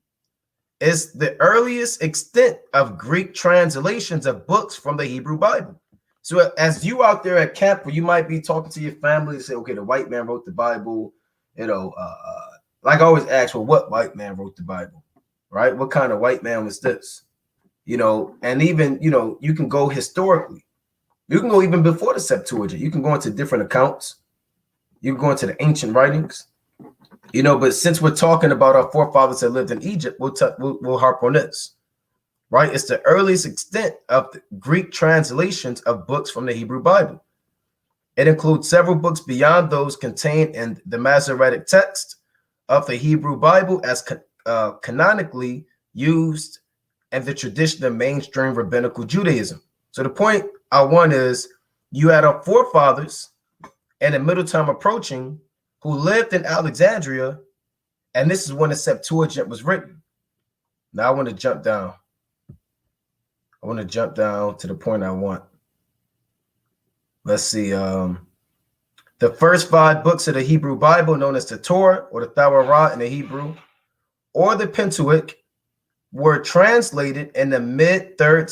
is the earliest extent of Greek translations of books from the Hebrew Bible. So as you out there at camp, where you might be talking to your family and say, okay, the white man wrote the Bible, you know, like I always ask, well, what white man wrote the Bible, right? What kind of white man was this? You know, and even, you know, you can go historically. You can go even before the Septuagint. You can go into different accounts. You can go into the ancient writings, you know, but since we're talking about our forefathers that lived in Egypt, we'll harp on this, right? It's the earliest extent of the Greek translations of books from the Hebrew Bible. It includes several books beyond those contained in the Masoretic text of the Hebrew Bible as canonically used in the tradition of mainstream rabbinical Judaism. So the point I want is you had our forefathers and the middle time approaching who lived in Alexandria, and this is when the Septuagint was written. Now I want to jump down. I want to jump down to the point I want. Let's see. The first 5 books of the Hebrew Bible, known as the Torah or the Torah in the Hebrew, or the Pentateuch, were translated in the mid-3rd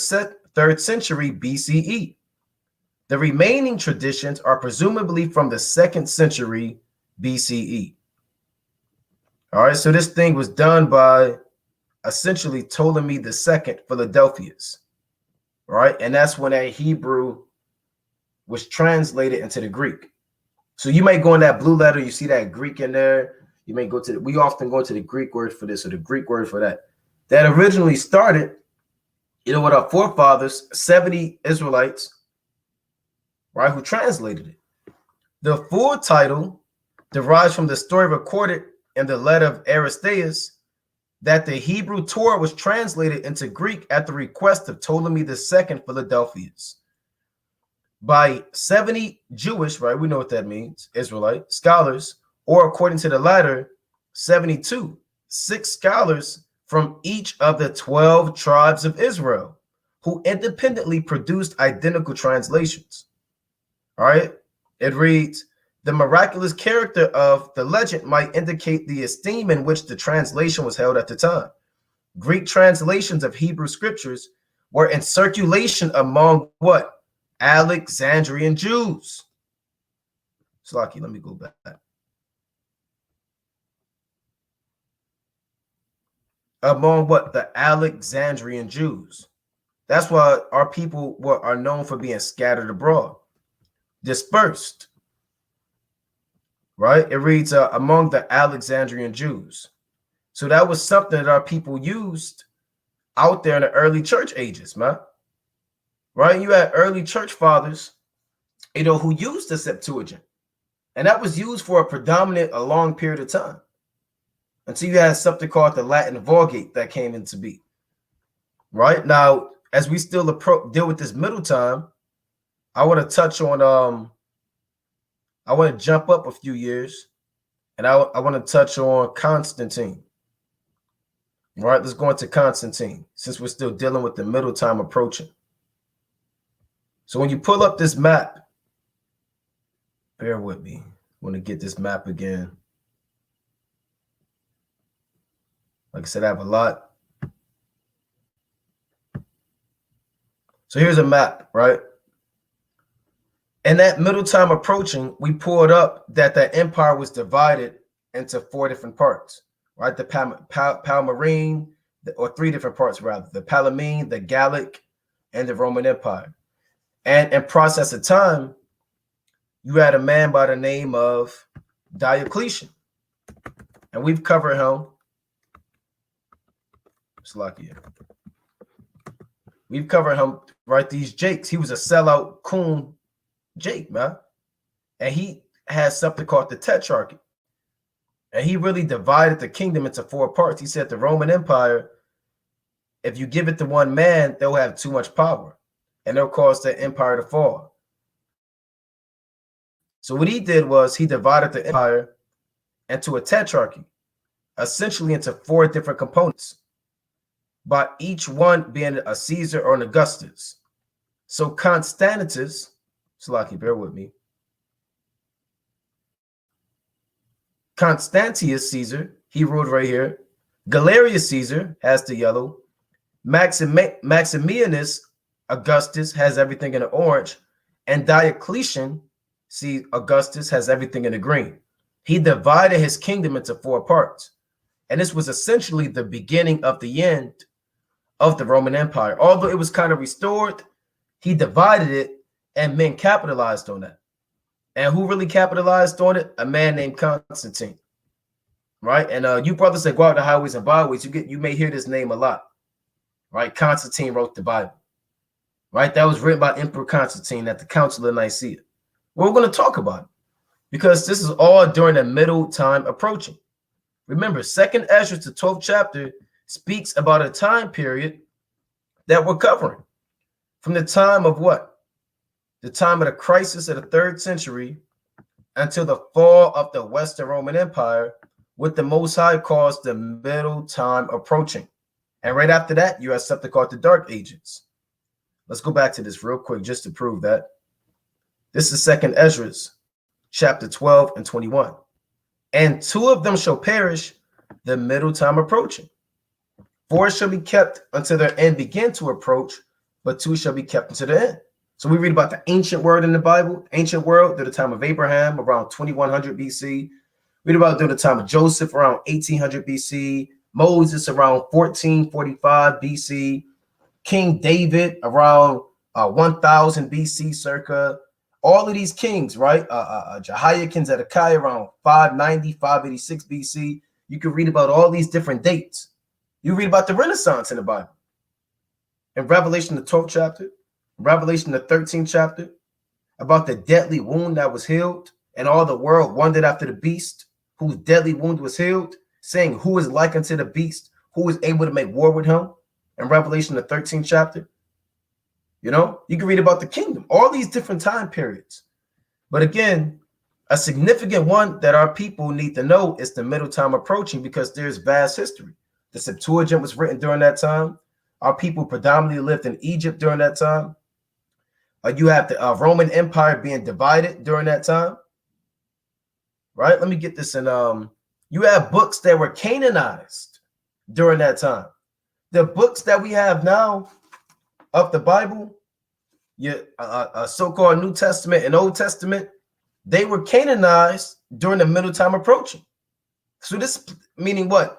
century BCE. The remaining traditions are presumably from the 2nd century BCE. All right, so this thing was done by essentially Ptolemy II Philadelphus, right? And that's when that Hebrew was translated into the Greek. So you might go in that blue letter, you see that Greek in there. You may go to we often go to the Greek word for this or the Greek word for that. That originally started, you know, with our forefathers, 70 Israelites, right, who translated it. The full title derives from the story recorded in the letter of Esdras that the Hebrew Torah was translated into Greek at the request of Ptolemy II Philadelphus by 70 Jewish, right, we know what that means, Israelite scholars, or according to the latter, 72, 6 scholars from each of the 12 tribes of Israel who independently produced identical translations. All right, it reads, the miraculous character of the legend might indicate the esteem in which the translation was held at the time. Greek translations of Hebrew scriptures were in circulation among what? Alexandrian Jews. Slaki, let me go back. Among what? The Alexandrian Jews. That's why our people are known for being scattered abroad, dispersed. Right? It reads among the Alexandrian Jews. So that was something that our people used out there in the early church ages, man. Right? You had early church fathers, you know, who used the Septuagint. And that was used for a long period of time. Until you had something called the Latin Vulgate that came into being. Right? Now, as we still deal with this middle time, I want to touch on I want to jump up a few years, and I want to touch on Constantine. All right, let's go into Constantine, since we're still dealing with the middle time approaching. So when you pull up this map, bear with me. I want to get this map again. Like I said, I have a lot. So here's a map, right? In that middle time approaching, we pulled up that the empire was divided into 4 different parts, right? The Palmyrene, or 3 different parts rather, the Ptolemaic, the Gallic, and the Roman Empire. And in process of time, you had a man by the name of Diocletian. And we've covered him. We've covered him, right? These Jakes. He was a sellout coon Jake, man. And he has something called the tetrarchy. And he really divided the kingdom into 4 parts. He said the Roman Empire, if you give it to one man, they'll have too much power. And they'll cause the empire to fall. So what he did was he divided the empire into a tetrarchy, essentially into 4 different components, by each one being a Caesar or an Augustus. So Constantius, Slaki, bear with me. Constantius Caesar, he ruled right here. Galerius Caesar has the yellow. Maximianus Augustus has everything in the orange. And Diocletian, see, Augustus has everything in the green. He divided his kingdom into 4 parts. And this was essentially the beginning of the end of the Roman Empire. Although it was kind of restored, he divided it, and men capitalized on that. And who really capitalized on it? A man named Constantine. Right? And you brothers that go out the highways and byways, you may hear this name a lot. Right? Constantine wrote the Bible. Right? That was written by Emperor Constantine at the Council of Nicaea. We're going to talk about it because this is all during the middle time approaching. Remember, 2nd Esdras, the 12th chapter, speaks about a time period that we're covering from the time of what? The time of the crisis of the 3rd century until the fall of the Western Roman Empire, with the Most High calls the middle time approaching. And right after that, you have something called the Dark Ages. Let's go back to this real quick just to prove that. This is 2nd Esdras, chapter 12 and 21. And 2 of them shall perish, the middle time approaching. 4 shall be kept until their end begin to approach, but 2 shall be kept until the end. So we read about the ancient world in the Bible, ancient world during the time of Abraham, around 2100 BC. Read about during the time of Joseph, around 1800 BC. Moses, around 1445 BC. King David, around 1000 BC circa. All of these kings, right? Jehoiakim, Zedekiah, around 590, 586 BC. You can read about all these different dates. You read about the Renaissance in the Bible. In Revelation, the 12th chapter, Revelation, the 13th chapter, about the deadly wound that was healed, and all the world wondered after the beast whose deadly wound was healed, saying, who is like unto the beast, who is able to make war with him? In Revelation, the 13th chapter. You know, you can read about the kingdom, all these different time periods. But again, a significant one that our people need to know is the middle time approaching, because there's vast history. The Septuagint was written during that time. Our people predominantly lived in Egypt during that time. You have the Roman Empire being divided during that time. Right? Let me get this in. You have books that were canonized during that time. The books that we have now of the Bible, so-called New Testament and Old Testament, they were canonized during the middle time approaching. So this meaning what?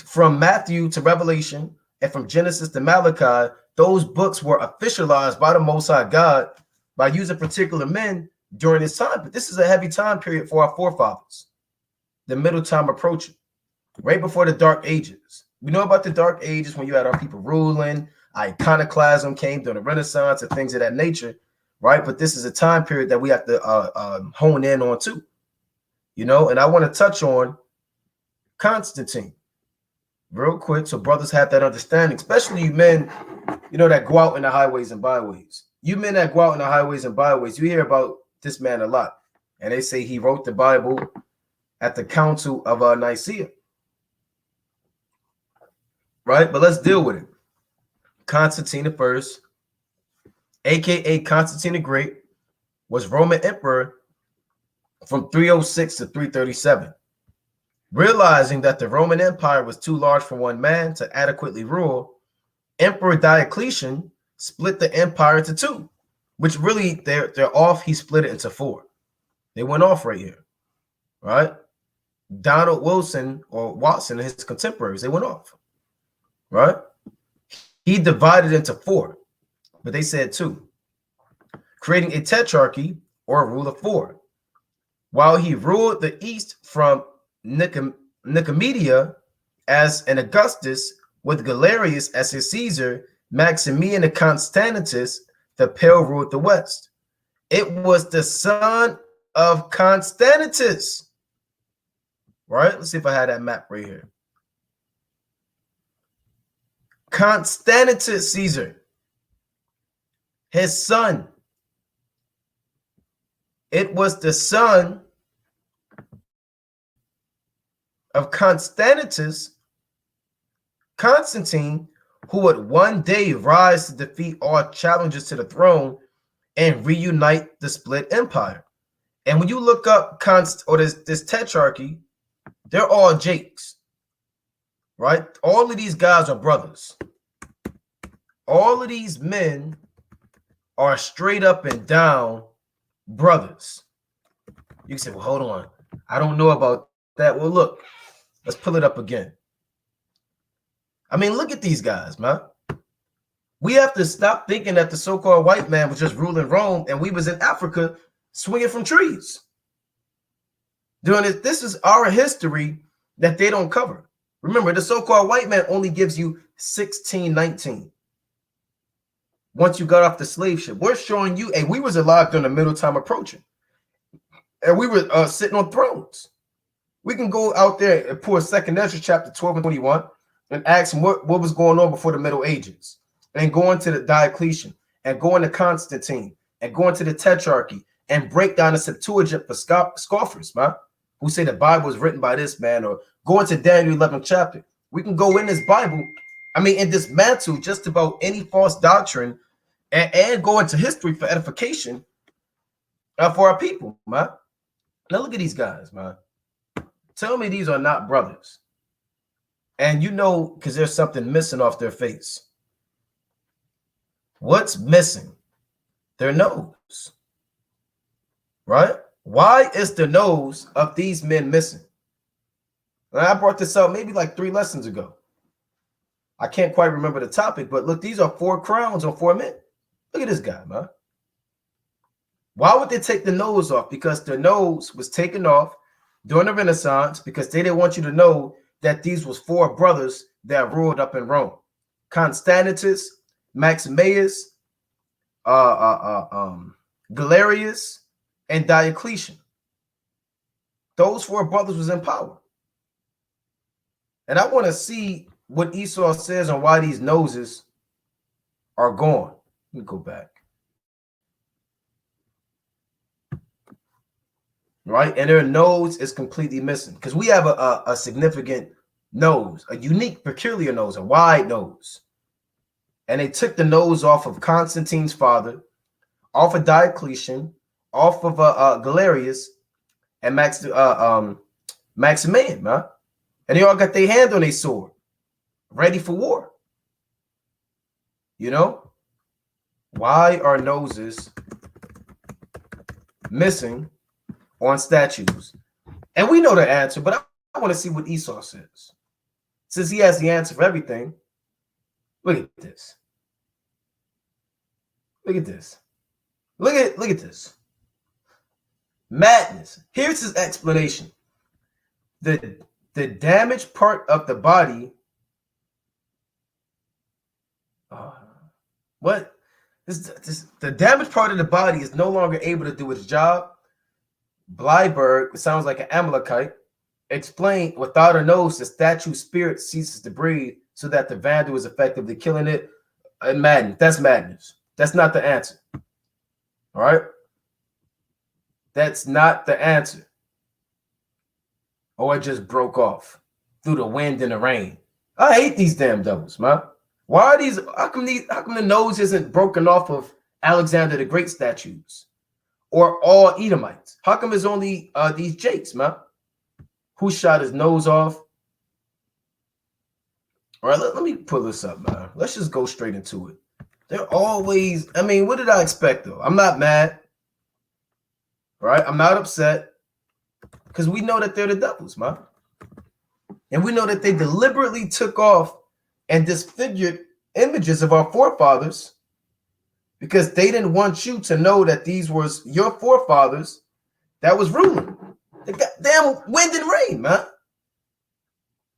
From Matthew to Revelation and from Genesis to Malachi, those books were officialized by the Most High God by using particular men during this time. But this is a heavy time period for our forefathers. The middle time approaching, right before the Dark Ages. We know about the Dark Ages when you had our people ruling. Iconoclasm came during the Renaissance and things of that nature, right? But this is a time period that we have to hone in on too, you know. And I want to touch on Constantine real quick, so brothers have that understanding, especially you men, you know, that go out in the highways and byways. You men that go out in the highways and byways, you hear about this man a lot, and they say he wrote the Bible at the Council of Nicaea, right? But let's deal with it. Constantine I, aka Constantine the Great, was Roman emperor from 306 to 337. Realizing that the Roman Empire was too large for one man to adequately rule, Emperor Diocletian split the empire into 2, which really they're off. He split it into 4. They went off right here, right? Donald Wilson or Watson and his contemporaries, they went off, right? He divided into 4, but they said 2, creating a tetrarchy or a rule of 4. While he ruled the East from Nicomedia as an Augustus, with Galerius as his Caesar, Maximian and Constantius, the Pale, ruled the West. It was the son of Constantius, right? Let's see if I had that map right here. Constantius Caesar, his son. It was the son of Constantius, Constantine, who would one day rise to defeat all challengers to the throne and reunite the split empire. And when you look up this tetrarchy, they're all Jakes, right? All of these guys are brothers. All of these men are straight up and down brothers. You can say, well, hold on, I don't know about that. Well, look, Let's pull it up again. I mean, look at these guys, man. We have to stop thinking that the so-called white man was just ruling Rome and we was in Africa swinging from trees. Doing this, this is our history that they don't cover. Remember, the so-called white man only gives you 1619. Once you got off the slave ship, we're showing you, hey, we was alive during the middle time approaching. And we were sitting on thrones. We can go out there and pull 2nd Esdras chapter 12 and 21 and ask them what was going on before the Middle Ages. And go into the Diocletian and go into Constantine and go into the tetrarchy and break down the Septuagint for scoffers, man, who say the Bible was written by this man, or go into Daniel 11th chapter. We can go in this Bible, and dismantle just about any false doctrine and go into history for edification for our people, man. Now look at these guys, man. Tell me these are not brothers. And you know, because there's something missing off their face. What's missing? Their nose. Right? Why is the nose of these men missing? And I brought this up maybe like 3 lessons ago. I can't quite remember the topic, but look, these are 4 crowns on 4 men. Look at this guy, man. Why would they take the nose off? Because the nose was taken off during the Renaissance because they didn't want you to know that these was 4 brothers that ruled up in Rome. Constantius, Maximus, Galerius, and Diocletian. Those 4 brothers was in power. And I want to see what Esau says on why these noses are gone. Let me go back. Right? And their nose is completely missing because we have a significant nose, a unique, peculiar nose, a wide nose. And they took the nose off of Constantine's father, off of Diocletian, off of Galerius, and Maximian, man. And they all got their hand on their sword, ready for war. You know? Why are noses missing on statues? And we know the answer, but I want to see what Esau says. Since he has the answer for everything, look at this. Look at this. Look at this. Madness. Here's his explanation. The damaged part of the body. The damaged part of the body is no longer able to do its job. Blyberg, sounds like an Amalekite, explained without a nose, the statue's spirit ceases to breathe so that the vandal is effectively killing it. Madness. That's madness. That's not the answer. All right? That's not the answer. Oh, it just broke off through the wind and the rain. I hate these damn devils, man. Why are these? How come the nose isn't broken off of Alexander the Great statues or all Edomites? How come it's only these Jakes, man? Who shot his nose off? All right, let me pull this up, man. Let's just go straight into it. They're always, what did I expect, though? I'm not mad. Right? I'm not upset. Because we know that they're the devils, man. And we know that they deliberately took off and disfigured images of our forefathers because they didn't want you to know that these was your forefathers that was ruling. The goddamn wind and rain, man.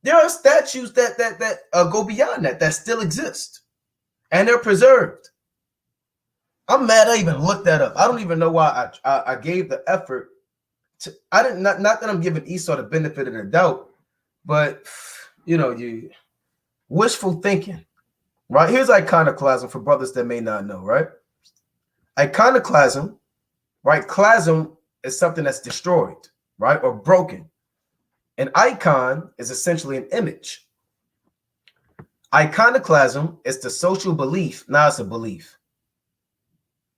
There are statues that go beyond that still exist. And they're preserved. I'm mad I even looked that up. I don't even know why I gave the effort to, not that I'm giving Esau the benefit of the doubt, but you wishful thinking. Right? Here's iconoclasm for brothers that may not know, right? Iconoclasm, right? Clasm is something that's destroyed, right? Or broken. An icon is essentially an image. Iconoclasm is the social belief. Now it's a belief.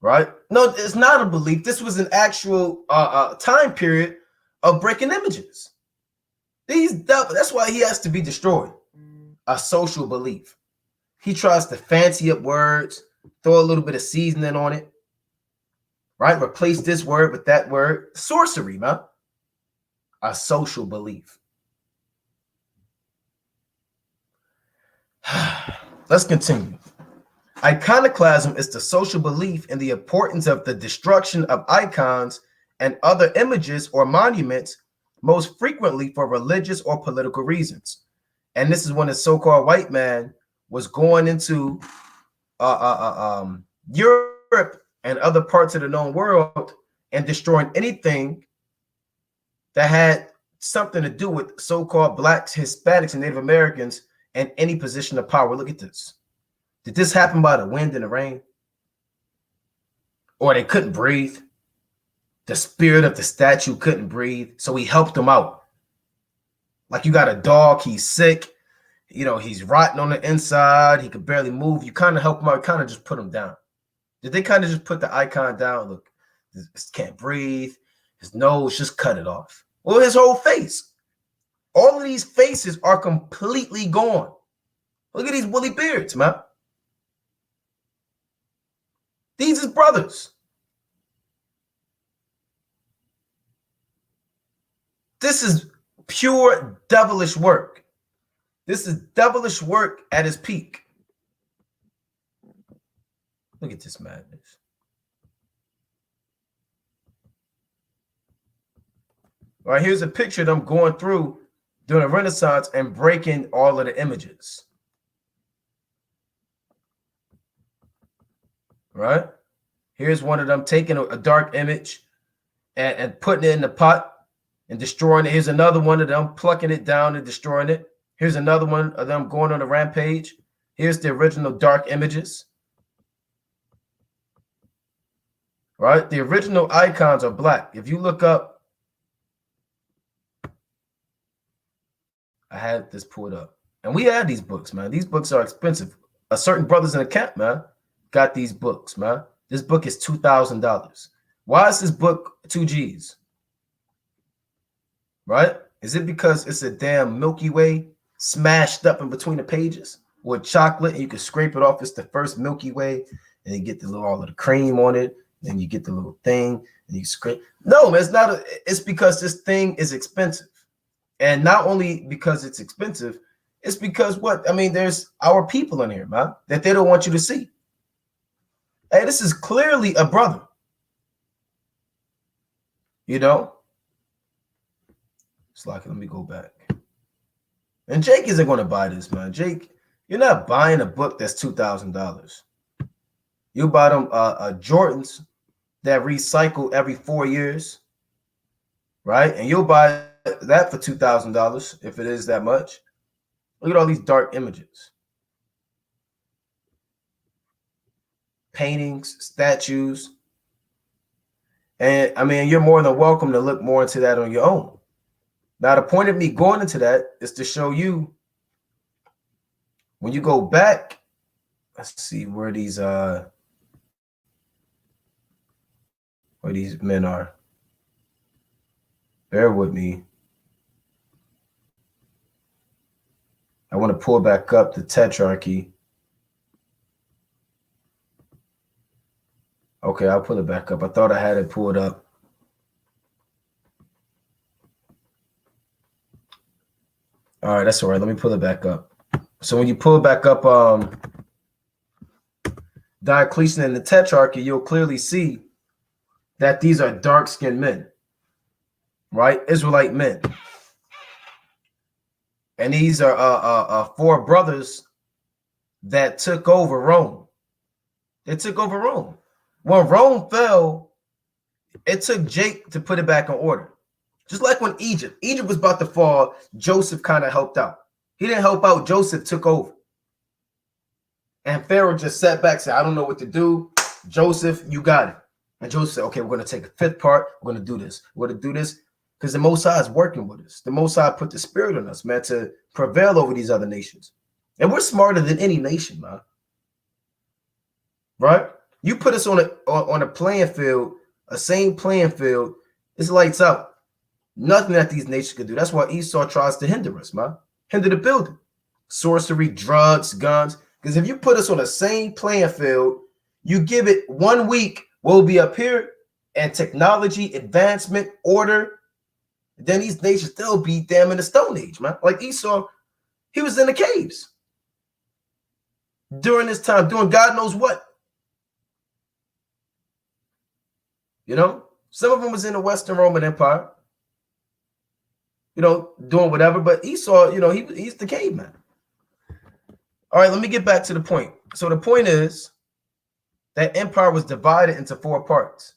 Right? No, it's not a belief. This was an actual time period of breaking images. That's why he has to be destroyed. A social belief. He tries to fancy up words, throw a little bit of seasoning on it. Right? Replace this word with that word. Sorcery, man. A social belief. Let's continue. Iconoclasm is the social belief in the importance of the destruction of icons and other images or monuments, most frequently for religious or political reasons. And this is when a so-called white man was going into Europe and other parts of the known world and destroying anything that had something to do with so-called blacks, Hispanics, and Native Americans in any position of power. Look at this. Did this happen by the wind and the rain? Or they couldn't breathe? The spirit of the statue couldn't breathe, so he helped them out. Like you got a dog, he's sick, you know, he's rotten on the inside, he could barely move. You kind of help him out, kind of just put him down. Did they kind of just put the icon down? Look, this can't breathe, his nose, just cut it off. Well, his whole face. All of these faces are completely gone. Look at these woolly beards, man. These is brothers. This is pure devilish work. This is devilish work at its peak. Look at this madness. All right, here's a picture of them going through during the Renaissance and breaking all of the images. Right? Here's one of them taking a dark image and putting it in the pot and destroying it. Here's another one of them plucking it down and destroying it. Here's another one of them going on a rampage. Here's the original dark images. Right? The original icons are black. If you look up, I had this pulled up. And we had these books, man. These books are expensive. A certain brothers in the camp, man, got these books, man. This book is $2,000. Why is this book 2 G's? Right? Is it because it's a damn Milky Way smashed up in between the pages with chocolate and you can scrape it off? It's the first Milky Way and you get the little, all of the cream on it. Then you get the little thing and you scrape. No, man, it's not. It's because this thing is expensive. And not only because it's expensive, it's because what? I mean, there's our people in here, man, that they don't want you to see. Hey, this is clearly a brother. You know? It's like, let me go back. And Jake isn't going to buy this, man. Jake, you're not buying a book that's $2,000. You buy them Jordans that recycle every 4 years, right? And you'll buy that for $2,000 if it is that much. Look at all these dark images. Paintings, statues. And I mean, you're more than welcome to look more into that on your own. Now, the point of me going into that is to show you when you go back, let's see where these men are. Bear with me. I want to pull back up the tetrarchy. Okay, I'll pull it back up. I thought I had it pulled up. All right, that's all right. Let me pull it back up. So when you pull back up Diocletian and the tetrarchy, you'll clearly see that these are dark-skinned men, right? Israelite men. And these are 4 brothers that took over Rome. They took over Rome. When Rome fell, it took Jake to put it back in order. Just like when Egypt was about to fall, Joseph kind of helped out. He didn't help out, Joseph took over. And Pharaoh just sat back and said, I don't know what to do. Joseph, you got it. And Joseph said, okay, we're going to take a 5th part. We're going to do this. We're going to do this because the Most High is working with us. The Most High put the spirit on us, man, to prevail over these other nations. And we're smarter than any nation, man. Right? You put us on a playing field, a same playing field, it's lights out. Nothing that these nations could do. That's why Esau tries to hinder us, man. Hinder the building. Sorcery, drugs, guns. Because if you put us on the same playing field, you give it 1 week, we'll be up here, and technology, advancement, order, then these nations, they'll be damn in the Stone Age, man. Like Esau, he was in the caves. during this time, doing God knows what. You know, some of them was in the Western Roman Empire, you know, doing whatever. But Esau, you know, he's the caveman. All right, let me get back to the point. So the point is that empire was divided into 4 parts.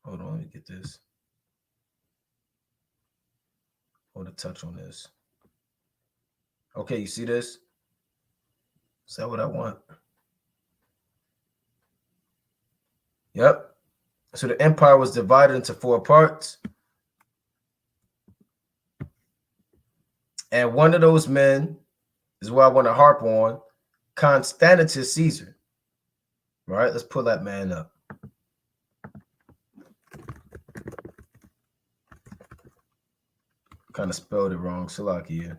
Hold on, let me get this. I want to touch on this. Okay, you see this? Is that what I want? Yep. So the empire was divided into 4 parts. And one of those men is what I want to harp on, Constantius Caesar. All right, let's pull that man up. Kind of spelled it wrong, Salakia.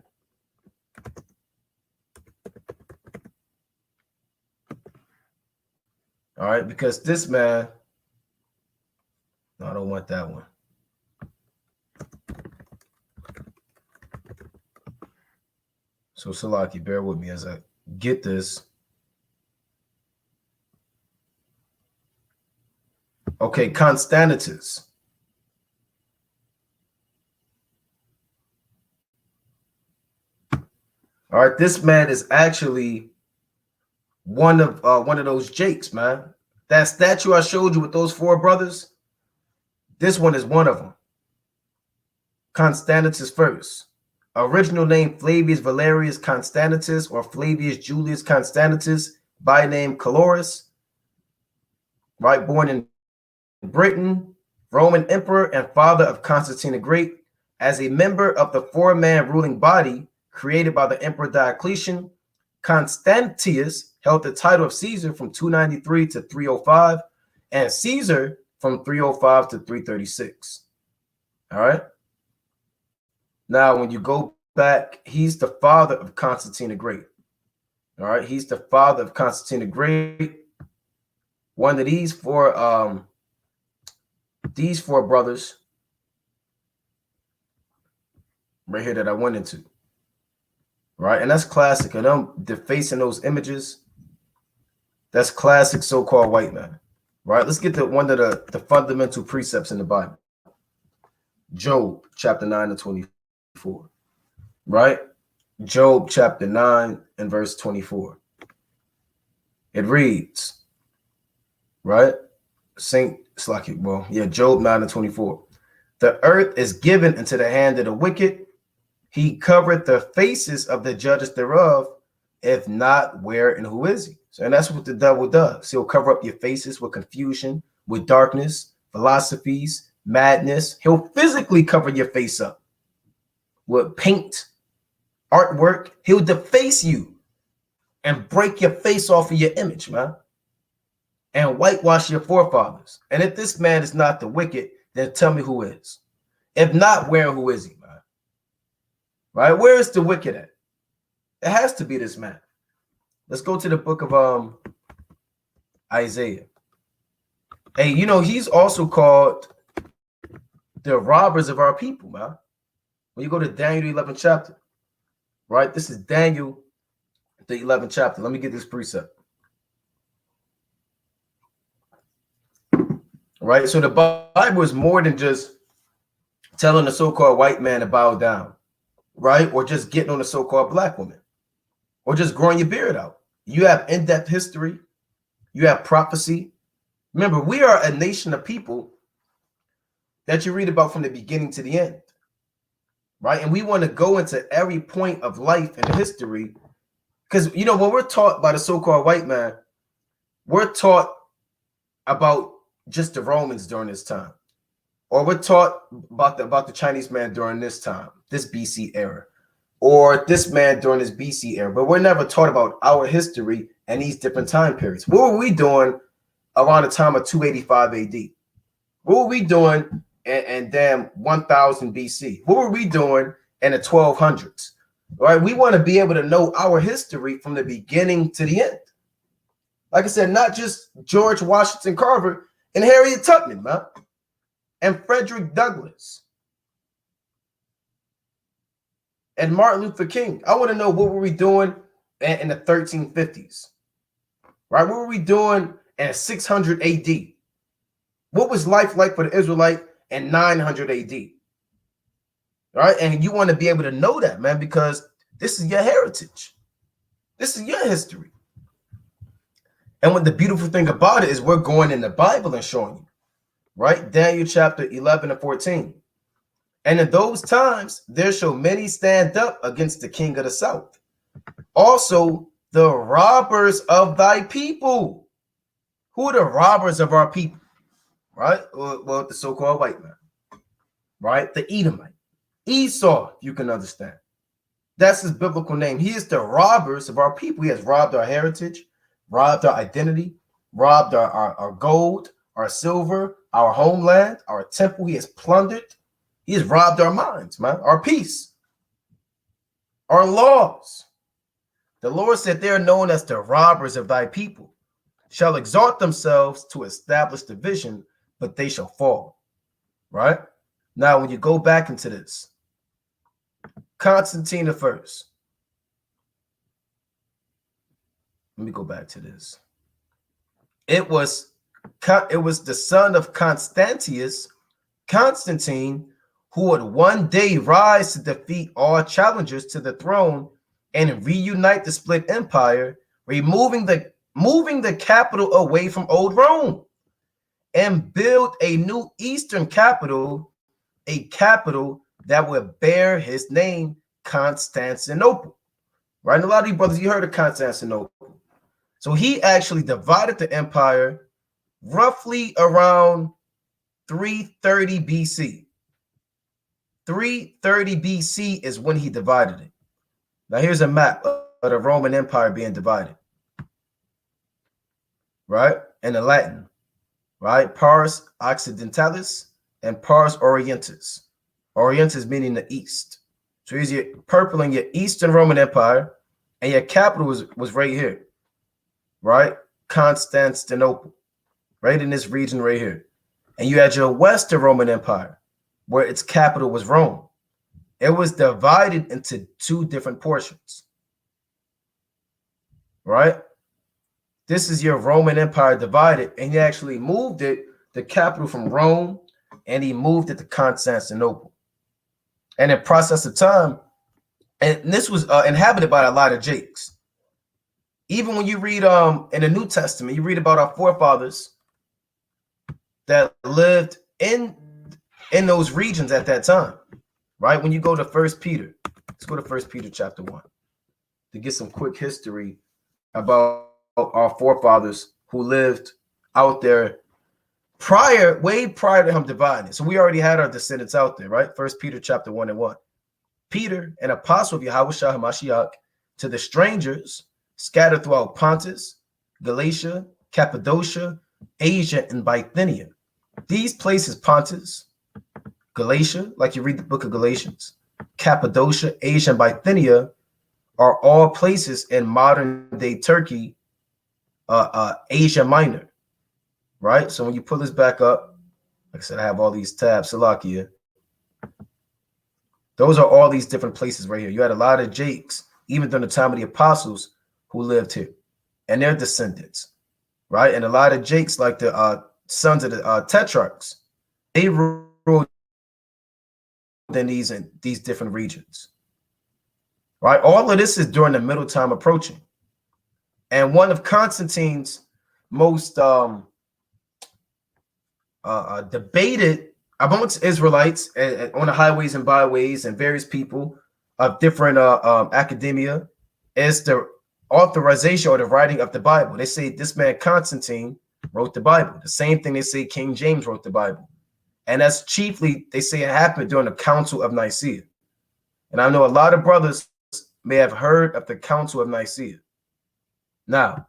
All right, because this man, no, I don't want that one. So Salaki, bear with me as I get this. Okay, Constantius. All right, this man is actually one of those Jakes, man. That statue I showed you with those 4 brothers, this one is one of them. Constantius first. Original name Flavius Valerius Constantius or Flavius Julius Constantius, by name Calorus. Right, born in Britain, Roman emperor and father of Constantine the Great. As a member of the 4-man ruling body created by the Emperor Diocletian, Constantius held the title of Caesar from 293 to 305 and Caesar from 305 to 336. All right. Now, when you go back, he's the father of Constantine the Great. All right. He's the father of Constantine the Great. One of these 4 brothers right here that I went into. Right. And that's classic. And I'm defacing those images. That's classic so-called white man. Right. Let's get to one of the fundamental precepts in the Bible. Job chapter 9 and 24. Right. Job chapter 9 and verse 24. It reads, right? Job 9 and 24. The earth is given into the hand of the wicked. He covered the faces of the judges thereof. If not, where and who is he? So, and that's what the devil does. He'll cover up your faces with confusion, with darkness, philosophies, madness. He'll physically cover your face up with paint, artwork. He'll deface you and break your face off of your image, man, and whitewash your forefathers. And if this man is not the wicked, then tell me who is. If not, where and who is he, man? Right? Where is the wicked at? It has to be this man. Let's go to the book of Isaiah. Hey, you know, he's also called the robbers of our people, man. When you go to Daniel, the 11th chapter, right? This is Daniel, the 11th chapter. Let me get this precept. Right? So the Bible is more than just telling the so-called white man to bow down, right? Or just getting on the so-called black woman, or just growing your beard out. You have in-depth history. You have prophecy. Remember, we are a nation of people that you read about from the beginning to the end, right? And we want to go into every point of life and history because, you know, when we're taught by the so-called white man, we're taught about just the Romans during this time, or we're taught about the Chinese man during this time, this BC era, or this man during this BC era, but we're never taught about our history and these different time periods. What were we doing around the time of 285 AD? What were we doing in damn 1000 BC? What were we doing in the 1200s? All right, we want to be able to know our history from the beginning to the end. Like I said, not just George Washington Carver and Harriet Tubman, man, and Frederick Douglass and Martin Luther King. I want to know what were we doing in the 1350s? Right? What were we doing in 600 AD? What was life like for the Israelite in 900 AD? Right? And you want to be able to know that, man, because this is your heritage. This is your history. And what the beautiful thing about it is we're going in the Bible and showing you, right? Daniel chapter 11 and 14. And in those times, there shall many stand up against the king of the south. Also, the robbers of thy people. Who are the robbers of our people? Right? Well, the so-called white man. Right? The Edomite. Esau, you can understand. That's his biblical name. He is the robbers of our people. He has robbed our heritage, robbed our identity, robbed our gold, our silver, our homeland, our temple. He has plundered. He has robbed our minds, man, our peace, our laws. The Lord said they are known as the robbers of thy people, shall exalt themselves to establish division, but they shall fall. Right? Now, when you go back into this, Constantine the First. Let me go back to this. It was the son of Constantius, Constantine, who would one day rise to defeat all challengers to the throne and reunite the split empire, moving the capital away from old Rome and build a new eastern capital, a capital that would bear his name, Constantinople. Right? And a lot of you brothers, you heard of Constantinople. So he actually divided the empire roughly around 330 BC. 330 BC is when he divided it. Now here's a map of the Roman Empire being divided. Right? In the Latin. Right? Pars Occidentalis and Pars Orientis. Orientis meaning the east. So here's your purple in your Eastern Roman Empire, and your capital was right here, right? Constantinople, right in this region right here. And you had your Western Roman Empire, where its capital was Rome. It was divided into two different portions, right? This is your Roman Empire divided, and he actually moved it, the capital from Rome, and he moved it to Constantinople. And in process of time, and this was inhabited by a lot of Jakes. Even when you read in the New Testament, you read about our forefathers that lived in those regions at that time, right? When you go to 1 Peter, let's go to 1 Peter chapter 1 to get some quick history about our forefathers who lived out there way prior to him dividing it. So we already had our descendants out there, right? 1 Peter chapter 1 and 1. Peter, an apostle of Yahushua HaMashiach, to the strangers scattered throughout Pontus, Galatia, Cappadocia, Asia, and Bithynia. These places, Pontus, Galatia, like you read the book of Galatians, Cappadocia, Asia, and Bithynia, are all places in modern-day Turkey, Asia Minor. Right? So when you pull this back up, like I said, I have all these tabs, Salakia. Those are all these different places right here. You had a lot of Jakes, even during the time of the apostles, who lived here, and their descendants, right? And a lot of Jakes, like the sons of the tetrarchs, they ruled in these different regions, right? All of this is during the middle time approaching. And one of Constantine's most debated amongst Israelites and on the highways and byways and various people of different academia is the authorization or the writing of the Bible. They say this man Constantine wrote the Bible. The same thing they say King James wrote the Bible. And that's chiefly, they say it happened during the Council of Nicaea. And I know a lot of brothers may have heard of the Council of Nicaea. Now,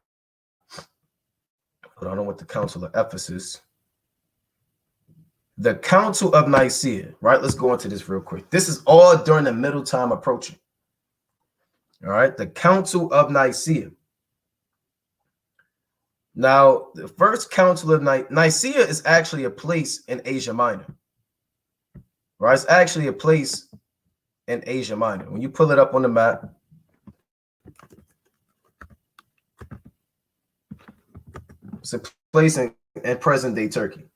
I don't know what the Council of Ephesus. The Council of Nicaea, right? Let's go into this real quick. This is all during the middle time approaching. All right, the Council of Nicaea. Now, the first Council of Nicaea is actually a place in Asia Minor. Right? It's actually a place in Asia Minor. When you pull it up on the map, It's a place in present-day Turkey.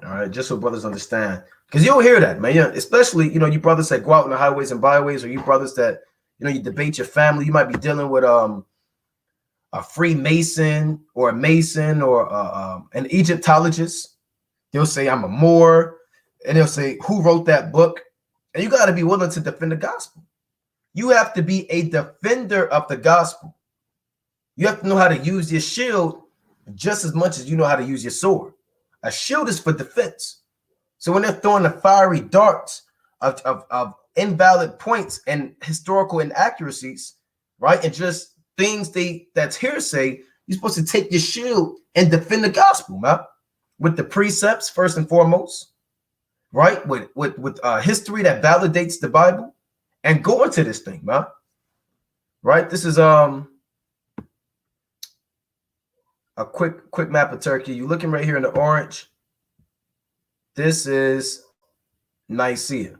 All right, just so brothers understand. Because you don't hear that, man. Yeah, especially, you brothers that go out on the highways and byways, or you brothers that, you debate your family. You might be dealing with a Freemason or a Mason or an Egyptologist. They'll say, I'm a Moor. And they'll say, who wrote that book? And you got to be willing to defend the gospel. You have to be a defender of the gospel. You have to know how to use your shield just as much as you know how to use your sword. A shield is for defense. So when they're throwing the fiery darts of invalid points and historical inaccuracies, right, and just things that's hearsay, you're supposed to take your shield and defend the gospel, man, with the precepts first and foremost, right, with history that validates the Bible, and go into this thing, man. Right, this is a quick map of Turkey. You're looking right here in the orange. This is Nicaea.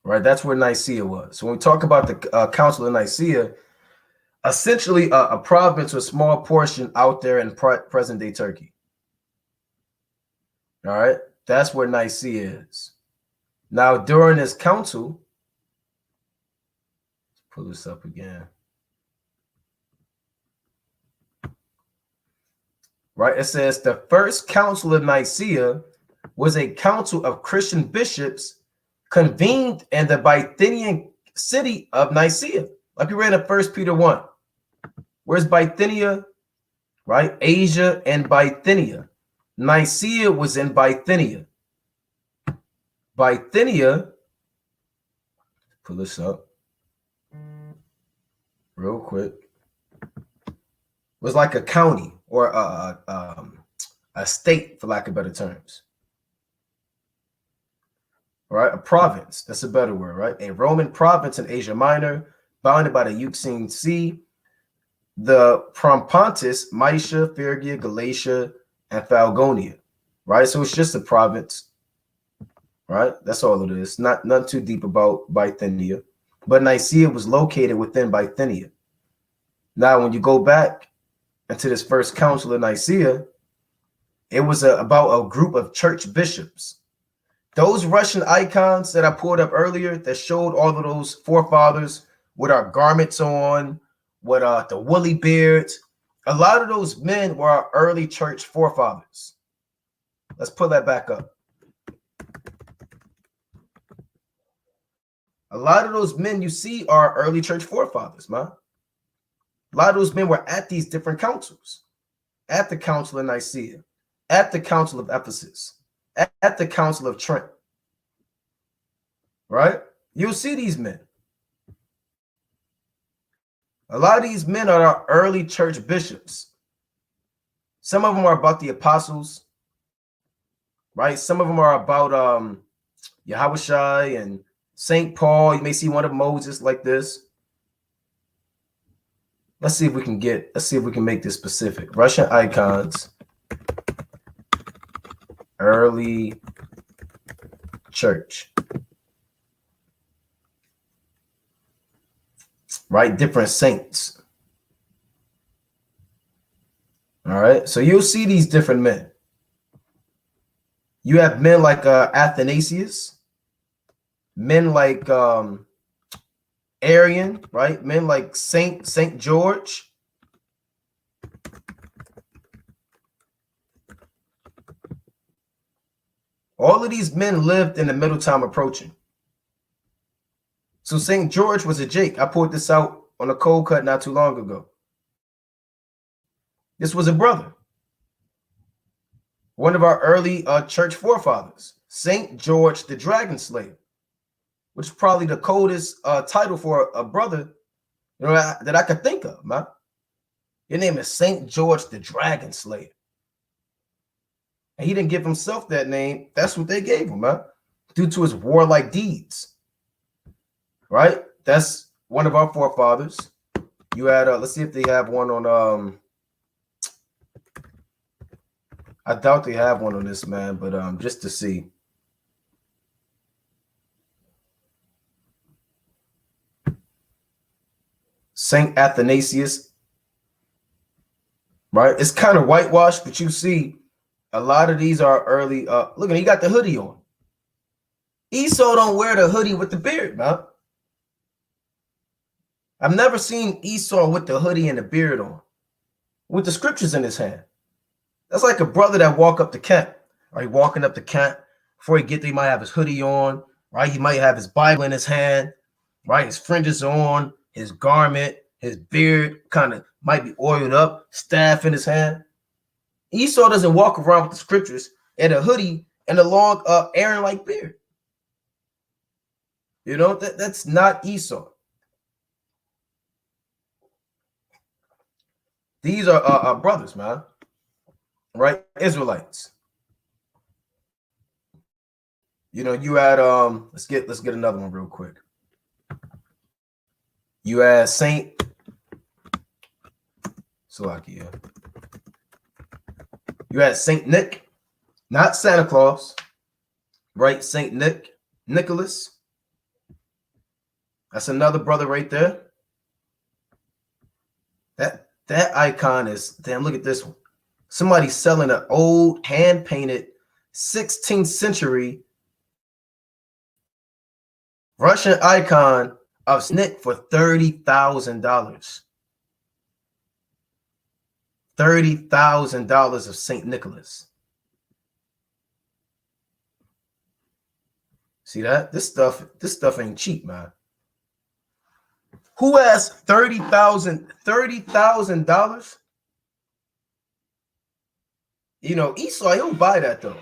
Right, that's where Nicaea was. So when we talk about the Council of Nicaea, essentially a province or small portion out there in present-day Turkey. All right, that's where Nicaea is. Now, during this council, let's pull this up again. Right, it says the first Council of Nicaea was a council of Christian bishops convened in the Bithynian city of Nicaea. Like we read in 1 Peter 1. Where's Bithynia? Right, Asia and Bithynia. Nicaea was in Bithynia. Bithynia, pull this up real quick, was like a county or a state, for lack of better terms. Right, a province, that's a better word, right? A Roman province in Asia Minor, bounded by the Euxine Sea, the Propontis, Mysia, Phrygia, Galatia, and Phalegonia. Right, so it's just a province. Right, that's all it is. Not too deep about Bithynia, but Nicaea was located within Bithynia. Now, when you go back into this first Council of Nicaea, it was about a group of church bishops. Those Russian icons that I pulled up earlier that showed all of those forefathers with our garments on, with the woolly beards, a lot of those men were our early church forefathers. Let's pull that back up. A lot of those men you see are early church forefathers, man. A lot of those men were at these different councils, at the Council of Nicaea, at the Council of Ephesus, at the Council of Trent. Right? You'll see these men. A lot of these men are our early church bishops. Some of them are about the apostles, right? Some of them are about Yahushua and St. Paul. You may see one of Moses like this. Let's see if we can make this specific. Russian icons, early church. Right? Different saints. All right. So you'll see these different men. You have men like Athanasius, men like Arian, right? Men like Saint George. All of these men lived in the middle time approaching. So St. George was a Jake. I pulled this out on a cold cut not too long ago. This was a brother. One of our early church forefathers, St. George the Dragon Slayer, which is probably the coldest title for a brother that I could think of, man. Your name is St. George the Dragon Slayer. And he didn't give himself that name. That's what they gave him, man, due to his warlike deeds. Right? That's one of our forefathers. You had, let's see if they have one on, I doubt they have one on this, man, but just to see. Saint Athanasius. right? It's kind of whitewashed, but you see a lot of these are early. Look at, he got the hoodie on. Esau don't wear the hoodie with the beard, man. I've never seen Esau with the hoodie and the beard on, with the scriptures in his hand. That's like a brother that walk up the camp, right? Walking up the camp, before he get there, he might have his hoodie on, right? He might have his Bible in his hand, right? His fringes on, his garment, his beard kind of might be oiled up, staff in his hand. Esau doesn't walk around with the scriptures and a hoodie and a long Aaron-like beard. You know, that's not Esau. These are brothers, man, right? Israelites. You know, you had let's get another one real quick. You had Saint Salakia. You had Saint Nick, not Santa Claus, right? Saint Nicholas. That's another brother right there. That icon is, damn, look at this one. Somebody selling an old hand-painted 16th century Russian icon of Nick for $30,000. $30,000 of St. Nicholas. See that? This stuff ain't cheap, man. Who has $30,000? You know, Esau, he'll buy that though.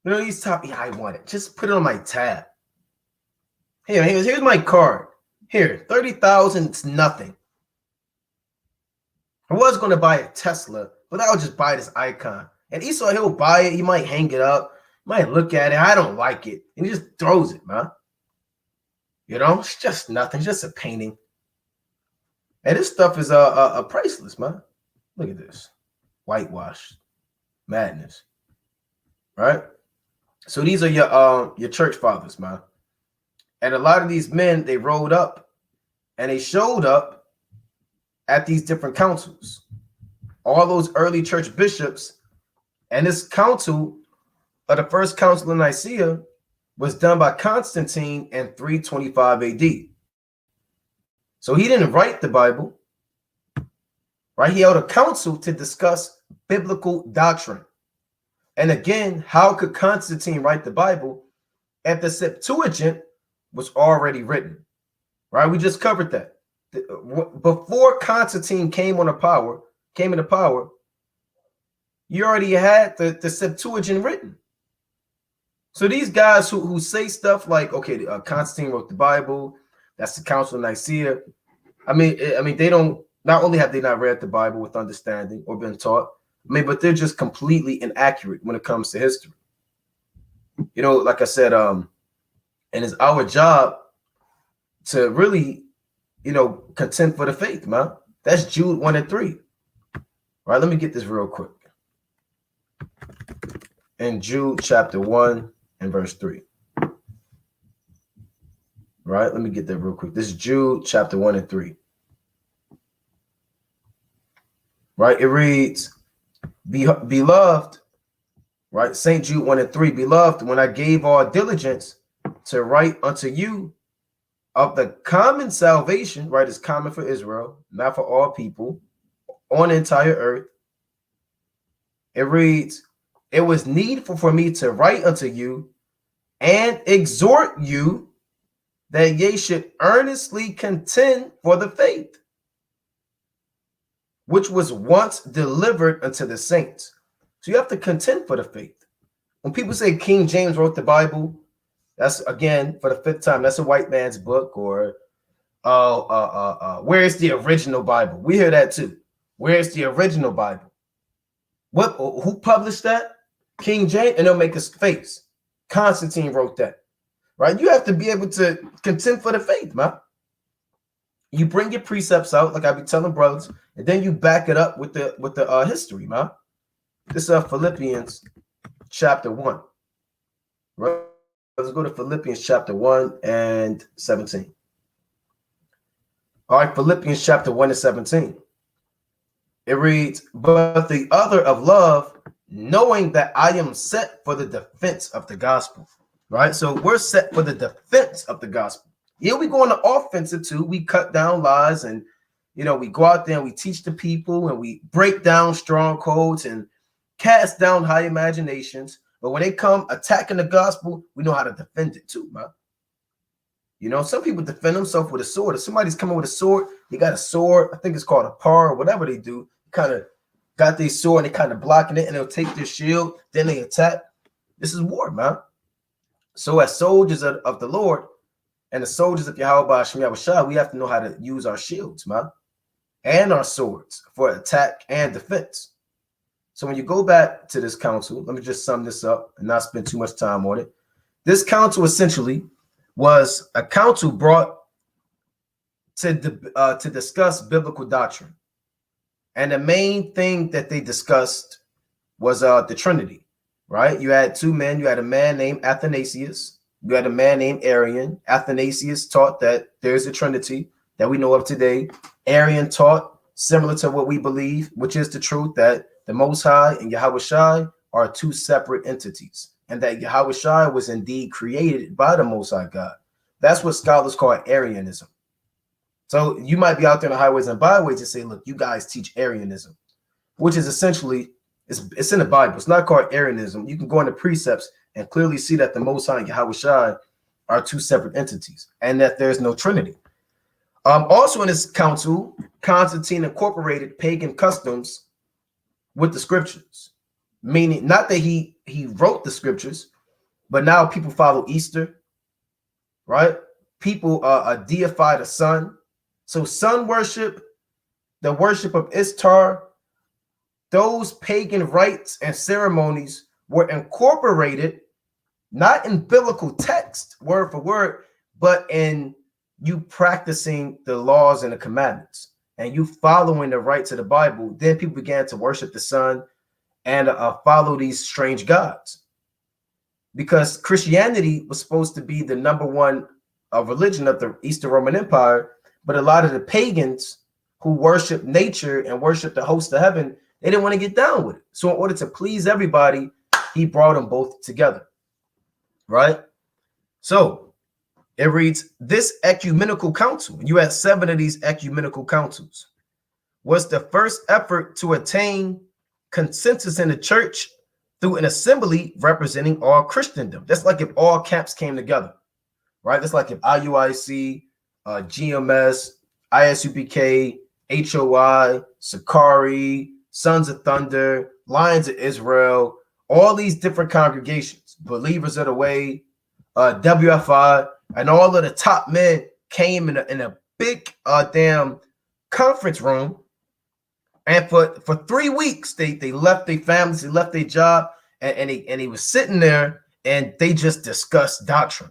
You know, he's top. Yeah, I want it. Just put it on my tab. Here's my card. Here, 30,000. It's nothing. I was going to buy a Tesla, but I'll just buy this icon. And Esau, he'll buy it. He might hang it up. Might look at it. I don't like it, and he just throws it, man. You know, it's just nothing. It's just a painting. And this stuff is a priceless, man. Look at this. Whitewash. Madness. Right? So these are your church fathers, man. And a lot of these men, they rolled up and they showed up at these different councils. All those early church bishops. And this council, the first Council of Nicaea, was done by Constantine in 325 AD. So he didn't write the Bible, right? He held a council to discuss biblical doctrine. And again, how could Constantine write the Bible if the Septuagint was already written, right? We just covered that. Before Constantine came into power, you already had the Septuagint written. So these guys who say stuff like, okay, Constantine wrote the Bible, that's the Council of Nicaea. I mean, they don't. Not only have they not read the Bible with understanding or been taught, but they're just completely inaccurate when it comes to history. You know, like I said, and it's our job to really, you know, contend for the faith, man. That's Jude 1 and 3. All right, let me get this real quick. In Jude chapter 1 and verse 3. Right, let me get that real quick. This is Jude chapter 1 and 3. Right, it reads, beloved, right, St. Jude 1 and 3, beloved, when I gave all diligence to write unto you of the common salvation, right, is common for Israel, not for all people, on the entire earth. It reads, it was needful for me to write unto you and exhort you that ye should earnestly contend for the faith, which was once delivered unto the saints. So you have to contend for the faith. When people say King James wrote the Bible, that's, again, for the fifth time, that's a white man's book. Or where's the original Bible? We hear that too. Where's the original Bible? Who published that? King James, and they'll make his face. Constantine wrote that. Right? You have to be able to contend for the faith, man. You bring your precepts out, like I be telling brothers, and then you back it up with the history, man. This is Philippians chapter 1. Right? Let's go to Philippians chapter 1 and 17. All right, Philippians chapter 1 and 17. It reads, but the other of love, knowing that I am set for the defense of the gospel. Right? So we're set for the defense of the gospel. Yeah, we go on the offensive too. We cut down lies, and we go out there and we teach the people, and we break down strongholds and cast down high imaginations. But when they come attacking the gospel, we know how to defend it too, man. Some people defend themselves with a sword. If somebody's coming with a sword, they got a sword. I think it's called a par or whatever they do. Kind of got their sword and they kind of blocking it, and they'll take their shield. Then they attack. This is war, man. So as soldiers of the Lord and the soldiers of Yahweh Hashem Yahushua, we have to know how to use our shields, man, and our swords for attack and defense. So when you go back to this council, let me just sum this up and not spend too much time on it. This council essentially was a council brought to discuss biblical doctrine. And the main thing that they discussed was the Trinity, right? You had two men. You had a man named Athanasius. You had a man named Arian. Athanasius taught that there's a Trinity that we know of today. Arian taught similar to what we believe, which is the truth that the Most High and Yahweh Shai are two separate entities, and that Yahweh Shai was indeed created by the Most High God. That's what scholars call Arianism. So you might be out there in the highways and byways and say, look, you guys teach Arianism, which is essentially, it's in the Bible. It's not called Arianism. You can go into precepts and clearly see that the Most High and Yahweh Shai are two separate entities and that there's no Trinity. Also in this council, Constantine incorporated pagan customs with the scriptures, meaning not that he wrote the scriptures, but now people follow Easter, right? People deify the sun. So sun worship, the worship of Ishtar, those pagan rites and ceremonies were incorporated, not in biblical text, word for word, but in you practicing the laws and the commandments and you following the rites of the Bible. Then people began to worship the sun and follow these strange gods, because Christianity was supposed to be the number one religion of the Eastern Roman Empire. But a lot of the pagans who worship nature and worship the host of heaven, they didn't want to get down with it. So in order to please everybody, he brought them both together, right? So it reads, this ecumenical council, you had 7 of these ecumenical councils, was the first effort to attain consensus in the church through an assembly representing all Christendom. That's like if all camps came together, right? That's like if IUIC, GMS, ISUPK, HOI, Sakari, Sons of Thunder, Lions of Israel, all these different congregations, Believers of the Way, WFI, and all of the top men came in a big damn conference room. And for 3 weeks, they left their families, they left their job, and he was sitting there and they just discussed doctrine.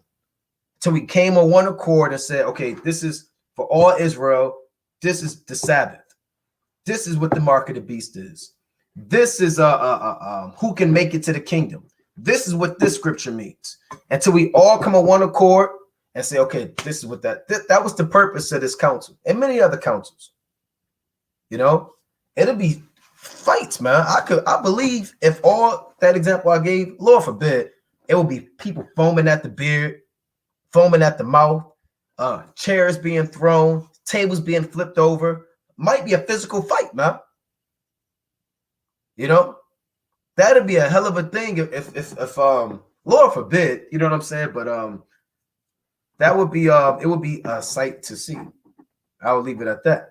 So we came on one accord and said, okay, this is for all Israel. This is the Sabbath. This is what the mark of the beast is. This is who can make it to the kingdom. This is what this scripture means. Until we all come on one accord and say, okay, this is what that was the purpose of this council and many other councils. It'll be fights, man. I believe if all that example I gave, Lord forbid, it will be people foaming at the beard, foaming at the mouth, chairs being thrown, tables being flipped over. Might be a physical fight, man. That'd be a hell of a thing if Lord forbid, you know what I'm saying? But that would be it would be a sight to see. I will leave it at that.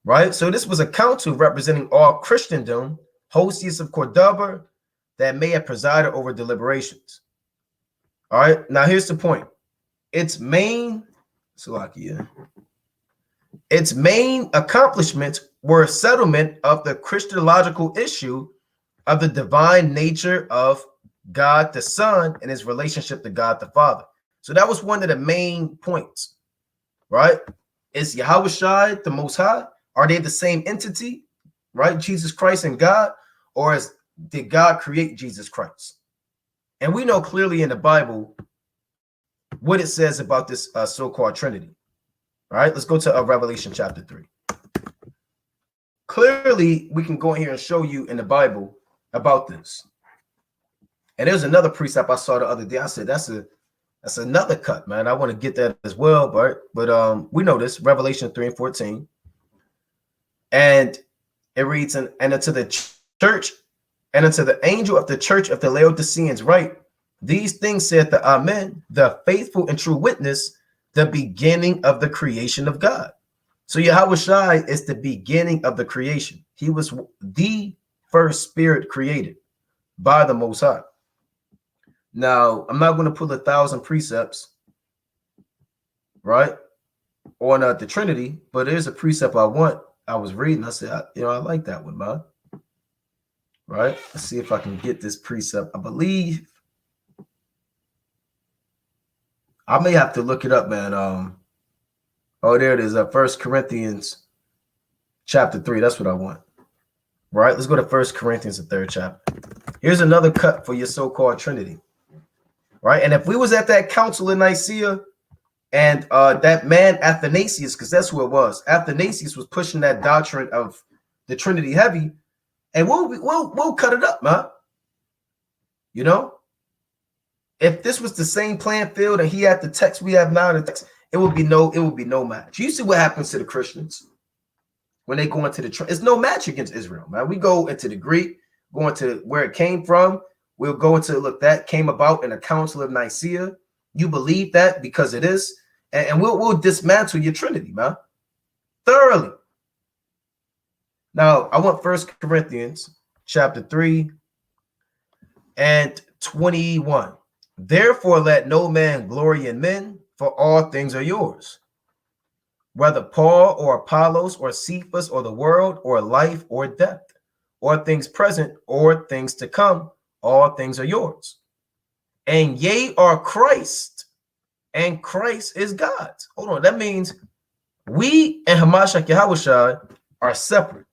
Right? So this was a council representing all Christendom, Hosius of Cordoba, that may have presided over deliberations. All right, now here's the point. Its main accomplishments were a settlement of the Christological issue of the divine nature of God the Son and his relationship to God the Father. So that was one of the main points, right? Is Yahweh Shai the Most High? Are they the same entity, right? Jesus Christ and God, or did God create Jesus Christ? And we know clearly in the Bible what it says about this so-called Trinity. All right, let's go to Revelation chapter 3. clearly we can go in here and show you in the Bible about this. And there's another precept I saw the other day. I said, that's another cut, man. I want to get that as well, but we know this, Revelation 3:14. And it reads, and unto the church, and unto the angel of the church of the Laodiceans write, these things saith the Amen, the faithful and true witness, the beginning of the creation of God. So Yahweh Shai is the beginning of the creation. He was the first spirit created by the Most High. Now, I'm not going to pull 1,000 precepts, right, on the Trinity, but there's a precept I was reading. I said, I like that one, man. Right? Let's see if I can get this precept. I believe I may have to look it up, man. Oh, there it is. 1 Corinthians chapter 3. That's what I want. Right? Let's go to 1 Corinthians, the 3rd chapter. Here's another cut for your so-called Trinity. Right? And if we was at that Council of Nicaea and that man Athanasius, because that's who it was, Athanasius was pushing that doctrine of the Trinity heavy, and we'll cut it up, man. You know, if this was the same playing field and he had the text we have now, the text, it would be no match. You see what happens to the Christians when they go into the it's no match against Israel, man. We go into the Greek, go into where it came from. We'll go into, look, that came about in the Council of Nicaea. You believe that because it is, and we'll dismantle your Trinity, man, thoroughly. Now, I want 1 Corinthians chapter 3 and 21. Therefore, let no man glory in men, for all things are yours. Whether Paul or Apollos or Cephas or the world or life or death, or things present or things to come, all things are yours. And ye are Christ, and Christ is God's. Hold on, that means we and Hamashiach Yahushua are separate.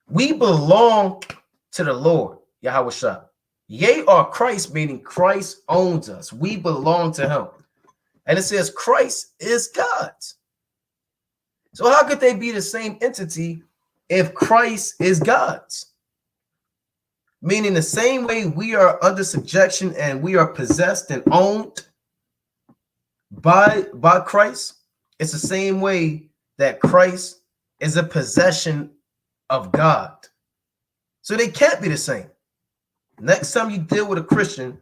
We belong to the Lord Yahushua. Ye are Christ, meaning Christ owns us. We belong to him. And it says Christ is God's. So how could they be the same entity if Christ is God's? Meaning the same way we are under subjection and we are possessed and owned by Christ, it's the same way that Christ is a possession of God. So they can't be the same. Next time you deal with a Christian,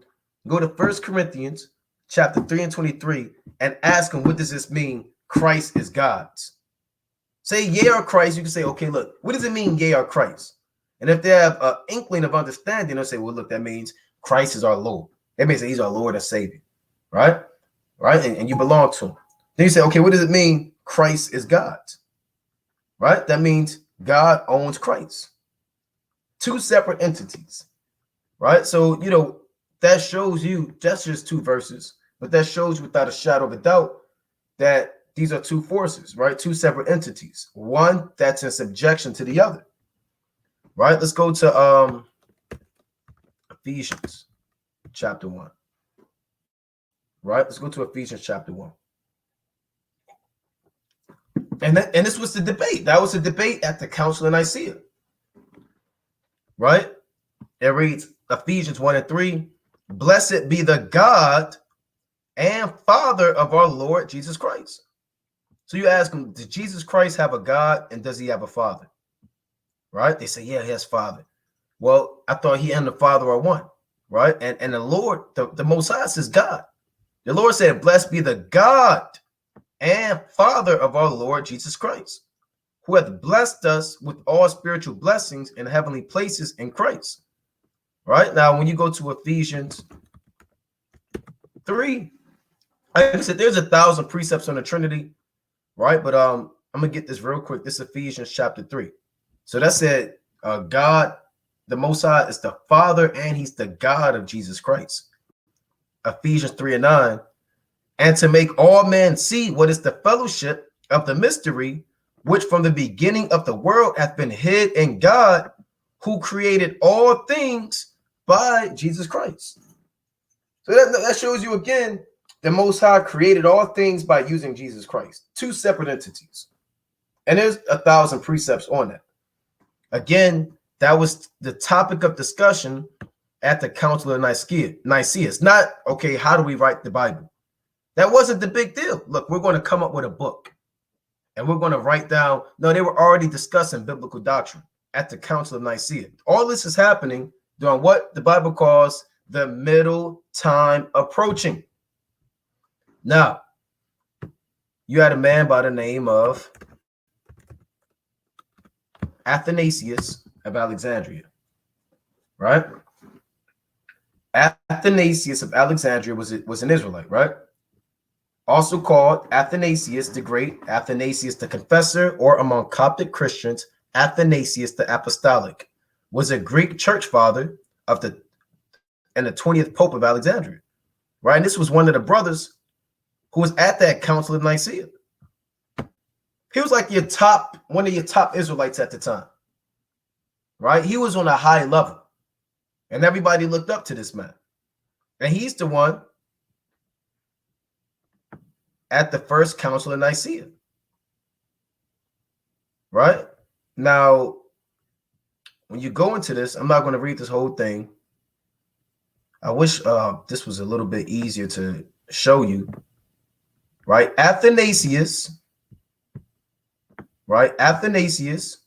go to 1 Corinthians chapter 3 and 23 and ask them, what does this mean? Christ is God's. Say yea or Christ, you can say, okay, look, what does it mean yea or Christ? And if they have an inkling of understanding, they'll say, well, look, that means Christ is our Lord. That means that he's our Lord and Savior, right? Right? And you belong to him. Then you say, okay, what does it mean? Christ is God, right? That means God owns Christ. Two separate entities, right? So, you know, that shows you, that's just two verses, but that shows you without a shadow of a doubt that these are two forces, right? Two separate entities. One that's in subjection to the other. Right, let's go to Ephesians chapter 1. Right, let's go to Ephesians chapter 1. And this was the debate. That was a debate at the Council of Nicaea. Right? It reads Ephesians 1 and 3. Blessed be the God and Father of our Lord Jesus Christ. So you ask them, did Jesus Christ have a God and does he have a father? Right? They say, yeah, he has father. Well, I thought he and the Father are one, right? And the Lord, the Most High is God. The Lord said, blessed be the God and Father of our Lord Jesus Christ, who hath blessed us with all spiritual blessings in heavenly places in Christ. Right? Now, when you go to Ephesians 3, like I said, there's 1,000 precepts on the Trinity, right? But I'm going to get this real quick. This is Ephesians chapter 3. So that said, God, the Most High, is the Father and he's the God of Jesus Christ. Ephesians 3 and 9. And to make all men see what is the fellowship of the mystery, which from the beginning of the world hath been hid in God, who created all things by Jesus Christ. So that shows you again, the Most High created all things by using Jesus Christ. Two separate entities. And there's 1,000 precepts on that. Again, that was the topic of discussion at the Council of Nicaea. It's not, okay, how do we write the Bible? That wasn't the big deal. Look, we're going to come up with a book and we're going to write down. No, they were already discussing biblical doctrine at the Council of Nicaea. All this is happening during what the Bible calls the middle time approaching. Now, you had a man by the name of Athanasius of Alexandria, right? Athanasius of Alexandria was an Israelite, right? Also called Athanasius the Great, Athanasius the Confessor, or among Coptic Christians, Athanasius the Apostolic, was a Greek church father of the 20th Pope of Alexandria, right? And this was one of the brothers who was at that Council of Nicaea. He was like one of your top Israelites at the time, right? He was on a high level, and everybody looked up to this man. And he's the one at the first Council of Nicaea, right? Now, when you go into this, I'm not going to read this whole thing. I wish this was a little bit easier to show you, right? Athanasius, right? Athanasius,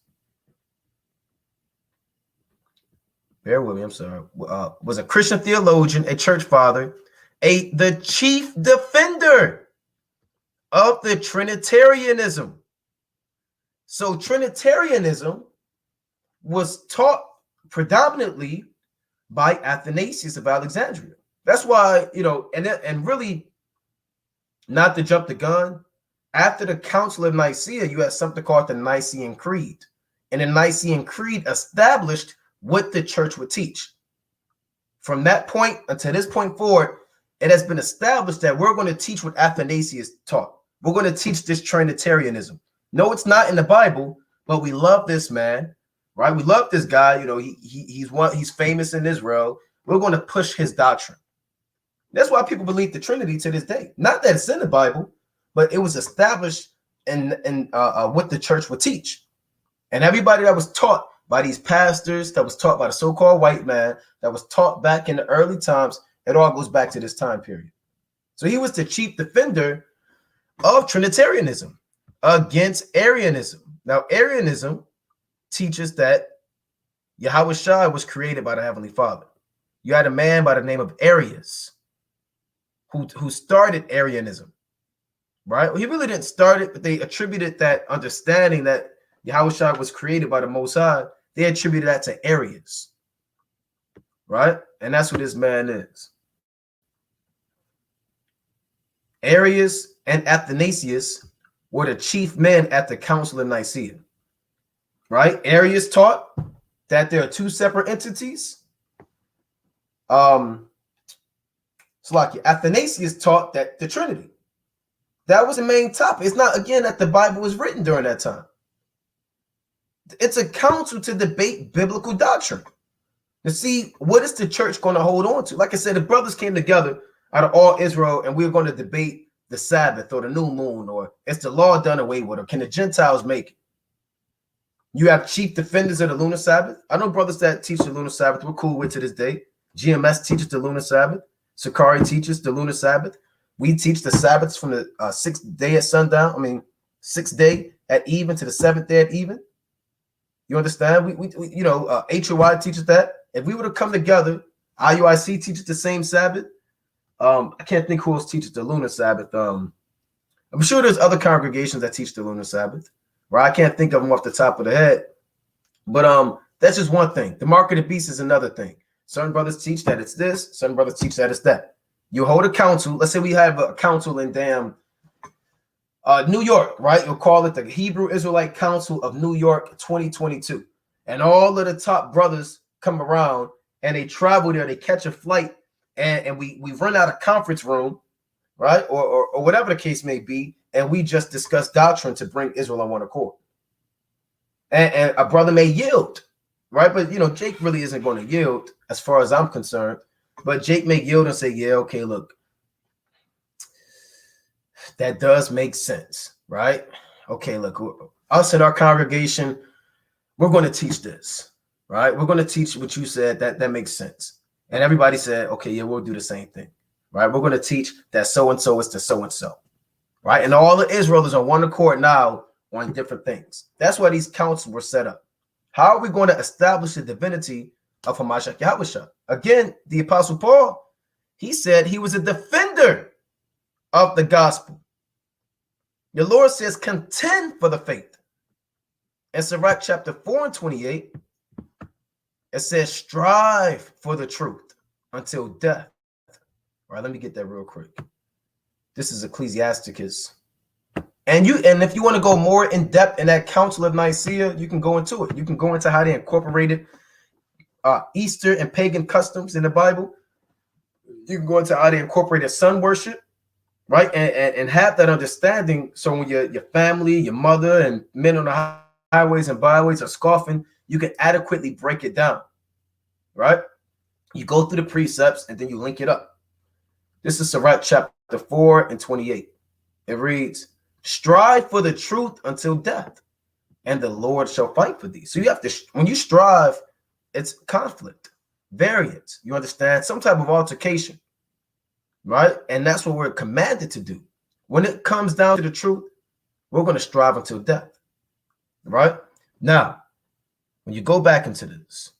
bear with me, I'm sorry, was a Christian theologian, a church father, the chief defender of the Trinitarianism. So Trinitarianism was taught predominantly by Athanasius of Alexandria. That's why, and really, not to jump the gun, after the Council of Nicaea, you had something called the Nicene Creed. And the Nicene Creed established what the church would teach. From that point until this point forward, it has been established that we're going to teach what Athanasius taught. We're going to teach this Trinitarianism. No, it's not in the Bible, but we love this man, right? We love this guy. He's famous in Israel. We're going to push his doctrine. That's why people believe the Trinity to this day. Not that it's in the Bible, but it was established in what the church would teach. And everybody that was taught by these pastors, that was taught by the so-called white man, that was taught back in the early times, it all goes back to this time period. So he was the chief defender of Trinitarianism against Arianism. Now, Arianism teaches that Yahushua was created by the Heavenly Father. You had a man by the name of Arius who started Arianism, right? Well, he really didn't start it, but they attributed that understanding that Yahushua was created by the Most High. They attributed that to Arius, right? And that's what this man is. Arius and Athanasius were the chief men at the Council of Nicaea, right? Arius taught that there are two separate entities. Athanasius taught that the Trinity. That was the main topic. It's not, again, that the Bible was written during that time. It's a council to debate biblical doctrine. To see what is the church going to hold on to. Like I said, the brothers came together out of all Israel, and we were going to debate the Sabbath or the new moon, or is the law done away with, or can the Gentiles make it? You have chief defenders of the lunar Sabbath. I know brothers that teach the lunar Sabbath. We're cool with to this day. GMS teaches the lunar Sabbath. Sakari teaches the lunar Sabbath. We teach the Sabbaths from the 6th day at sundown. 6th day at even to the 7th day at even. You understand? We HOI teaches that. If we were to come together, IUIC teaches the same Sabbath. I can't think who else teaches the lunar Sabbath. I'm sure there's other congregations that teach the lunar Sabbath, right? I can't think of them off the top of the head. But that's just one thing. The mark of the beast is another thing. Certain brothers teach that it's this. Certain brothers teach that it's that. You hold a council. Let's say we have a council in New York, right? You'll call it the Hebrew Israelite Council of New York 2022. And all of the top brothers come around and they travel there. They catch a flight and we run out a conference room, right? Or whatever the case may be. And we just discuss doctrine to bring Israel on one accord. And a brother may yield, right? But, Jake really isn't going to yield as far as I'm concerned. But Jake may yield and say, yeah, okay, look, that does make sense, right? Okay, look, us in our congregation, we're going to teach this, right? We're going to teach what you said. That makes sense. And everybody said, okay, yeah, we'll do the same thing, right? We're going to teach that so-and-so is to so-and-so, right? And all of Israel is on one accord now on different things. That's why these councils were set up. How are we going to establish the divinity of Hamashiach Yahushua? Again, the Apostle Paul, he said he was a defender of the gospel. The Lord says, contend for the faith. In Sirach chapter 4 and 28, it says, strive for the truth until death. All right, let me get that real quick. This is Ecclesiasticus. And if you want to go more in depth in that Council of Nicaea, you can go into it. You can go into how they incorporated Easter and pagan customs in the Bible. You can go into how they incorporated sun worship, right? And have that understanding. So when your family, your mother, and men on the highways and byways are scoffing, you can adequately break it down, right? You go through the precepts and then you link it up. This is Sirach chapter 4 and 28. It reads, strive for the truth until death, and the Lord shall fight for thee. So you have to, when you strive, it's conflict, variance. You understand? Some type of altercation, right? And that's what we're commanded to do. When it comes down to the truth, we're going to strive until death, right? Now, when you go back into this,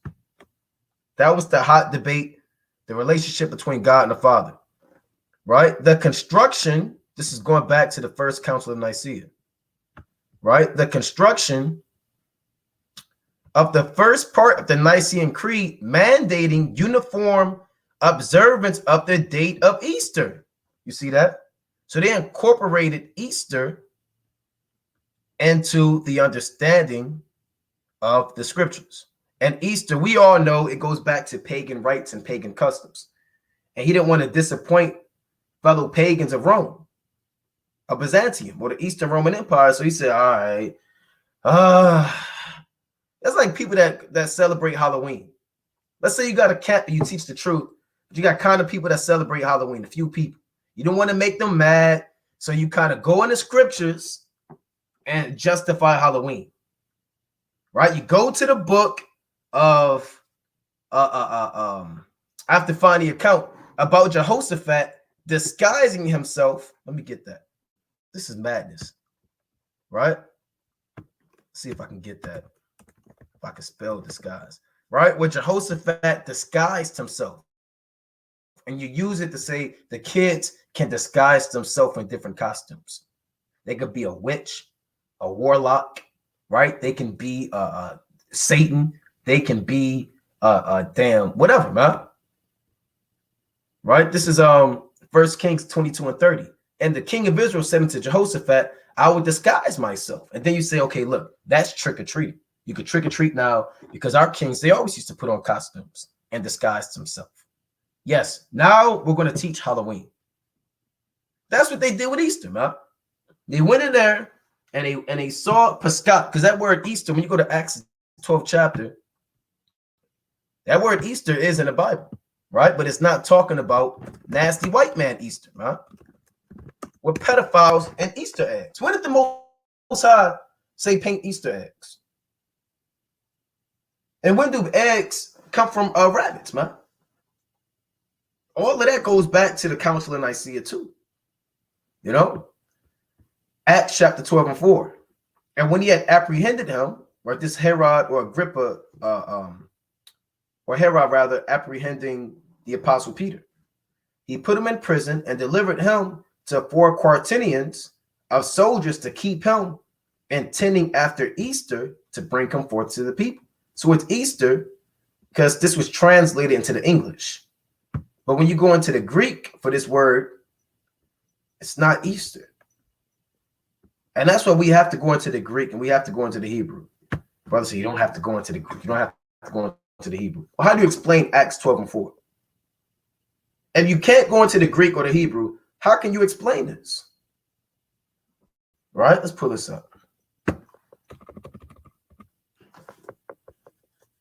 that was the hot debate, the relationship between God and the Father, right? The construction, this is going back to the first Council of Nicaea, right? The construction of the first part of the Nicene Creed mandating uniform observance of the date of Easter. You see that? So they incorporated Easter into the understanding of the scriptures. And Easter, we all know it goes back to pagan rites and pagan customs. And he didn't want to disappoint fellow pagans of Rome, of Byzantium, or the Eastern Roman Empire. So he said, all right, that's like people that celebrate Halloween. Let's say you got a camp and you teach the truth, but you got kind of people that celebrate Halloween, a few people. You don't want to make them mad, so you kind of go in the scriptures and justify Halloween, right? You go to the book of I have to find the account about Jehoshaphat disguising himself. Let me get that. This is madness, right? Let's see if I can get that. If I can spell disguise, right? Where Jehoshaphat disguised himself. And you use it to say the kids can disguise themselves in different costumes. They could be a witch, a warlock, right? They can be Satan. They can be damn whatever, man. Right? This is 1 Kings 22 and 30. And the king of Israel said unto Jehoshaphat, I will disguise myself. And then you say, okay, look, that's trick-or-treating. You could trick-or-treat now because our kings, they always used to put on costumes and disguise themselves. Yes, now we're going to teach Halloween. That's what they did with Easter, man. They went in there and they saw Pascha, because that word Easter, when you go to Acts 12th chapter, that word Easter is in the Bible, right? But it's not talking about nasty white man Easter, right? With pedophiles and Easter eggs. When did the Most High say paint Easter eggs? And when do eggs come from rabbits, man? All of that goes back to the Council of Nicaea too. You know? Acts chapter 12 and 4. And when he had apprehended him, right, this Herod or Agrippa, or Herod rather, apprehending the apostle Peter, he put him in prison and delivered him to 4 quaternions of soldiers to keep him, intending after Easter to bring him forth to the people. So it's Easter because this was translated into the English. But when you go into the Greek for this word, it's not Easter. And that's why we have to go into the Greek and we have to go into the Hebrew. Brother, so you don't have to go into the Greek. You don't have to go into the Hebrew. Well, how do you explain Acts 12 and 4? If you can't go into the Greek or the Hebrew, how can you explain this? Right? Let's pull this up.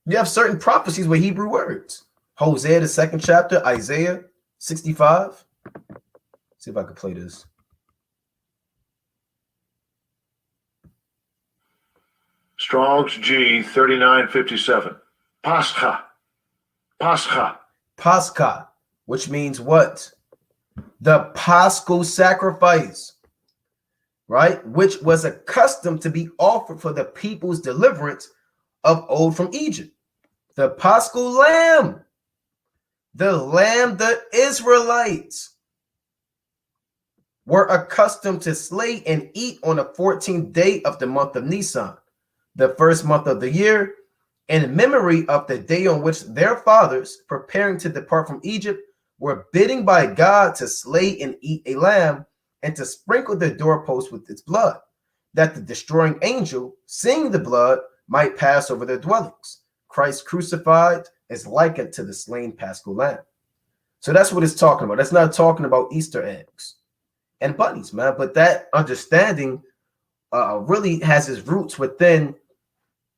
You have certain prophecies with Hebrew words. Hosea, the 2nd chapter, Isaiah 65. See if I can play this. Strong's G 3957. Pascha. Pascha. Pascha, which means what? The Paschal sacrifice, right? Which was accustomed to be offered for the people's deliverance of old from Egypt. The Paschal lamb, the Israelites were accustomed to slay and eat on the 14th day of the month of Nisan, the first month of the year, in memory of the day on which their fathers, preparing to depart from Egypt, were bidden by God to slay and eat a lamb and to sprinkle the doorpost with its blood, that the destroying angel, seeing the blood, might pass over their dwellings. Christ crucified is likened to the slain Paschal lamb. So that's what it's talking about. That's not talking about Easter eggs and bunnies, man. But that understanding really has its roots within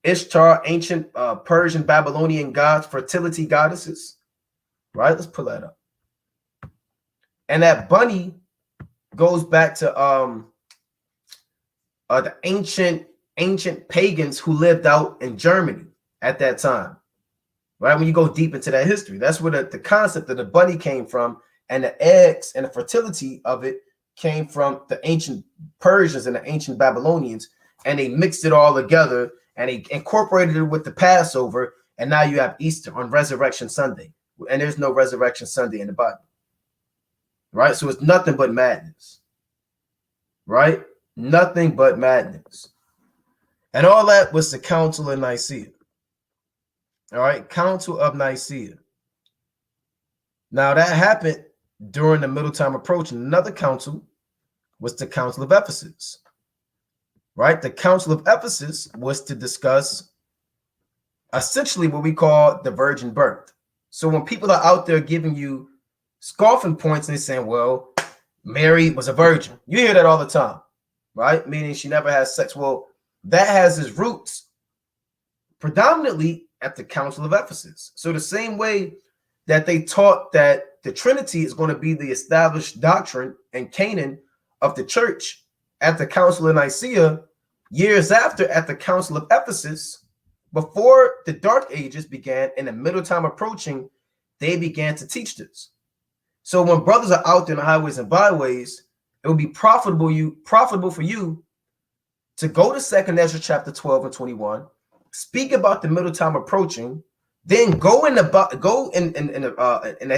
Ishtar, ancient Persian, Babylonian gods, fertility goddesses. Right? Let's pull that up. And that bunny goes back to the ancient pagans who lived out in Germany at that time. Right? When you go deep into that history, that's where the concept of the bunny came from, and the eggs and the fertility of it came from the ancient Persians and the ancient Babylonians, and they mixed it all together and they incorporated it with the Passover, and now you have Easter on Resurrection Sunday, and there's no Resurrection Sunday in the Bible, right? So it's nothing but madness, right? Nothing but madness. And all that was the Council of Nicaea. All right, Council of Nicaea. Now that happened during the Middle Time approach. Another council was the Council of Ephesus. Right? The Council of Ephesus was to discuss essentially what we call the virgin birth. So when people are out there giving you scoffing points and they're saying, well, Mary was a virgin. You hear that all the time, right? Meaning she never has sex. Well, that has its roots predominantly at the Council of Ephesus. So the same way that they taught that the Trinity is going to be the established doctrine and canon of the church at the Council of Nicaea, years after at the Council of Ephesus, before the Dark Ages began and the Middle Time approaching, they began to teach this. So when brothers are out there in the highways and byways, it will be profitable for you to go to 2nd Ezra chapter 12 and 21, speak about the Middle Time approaching, then go in the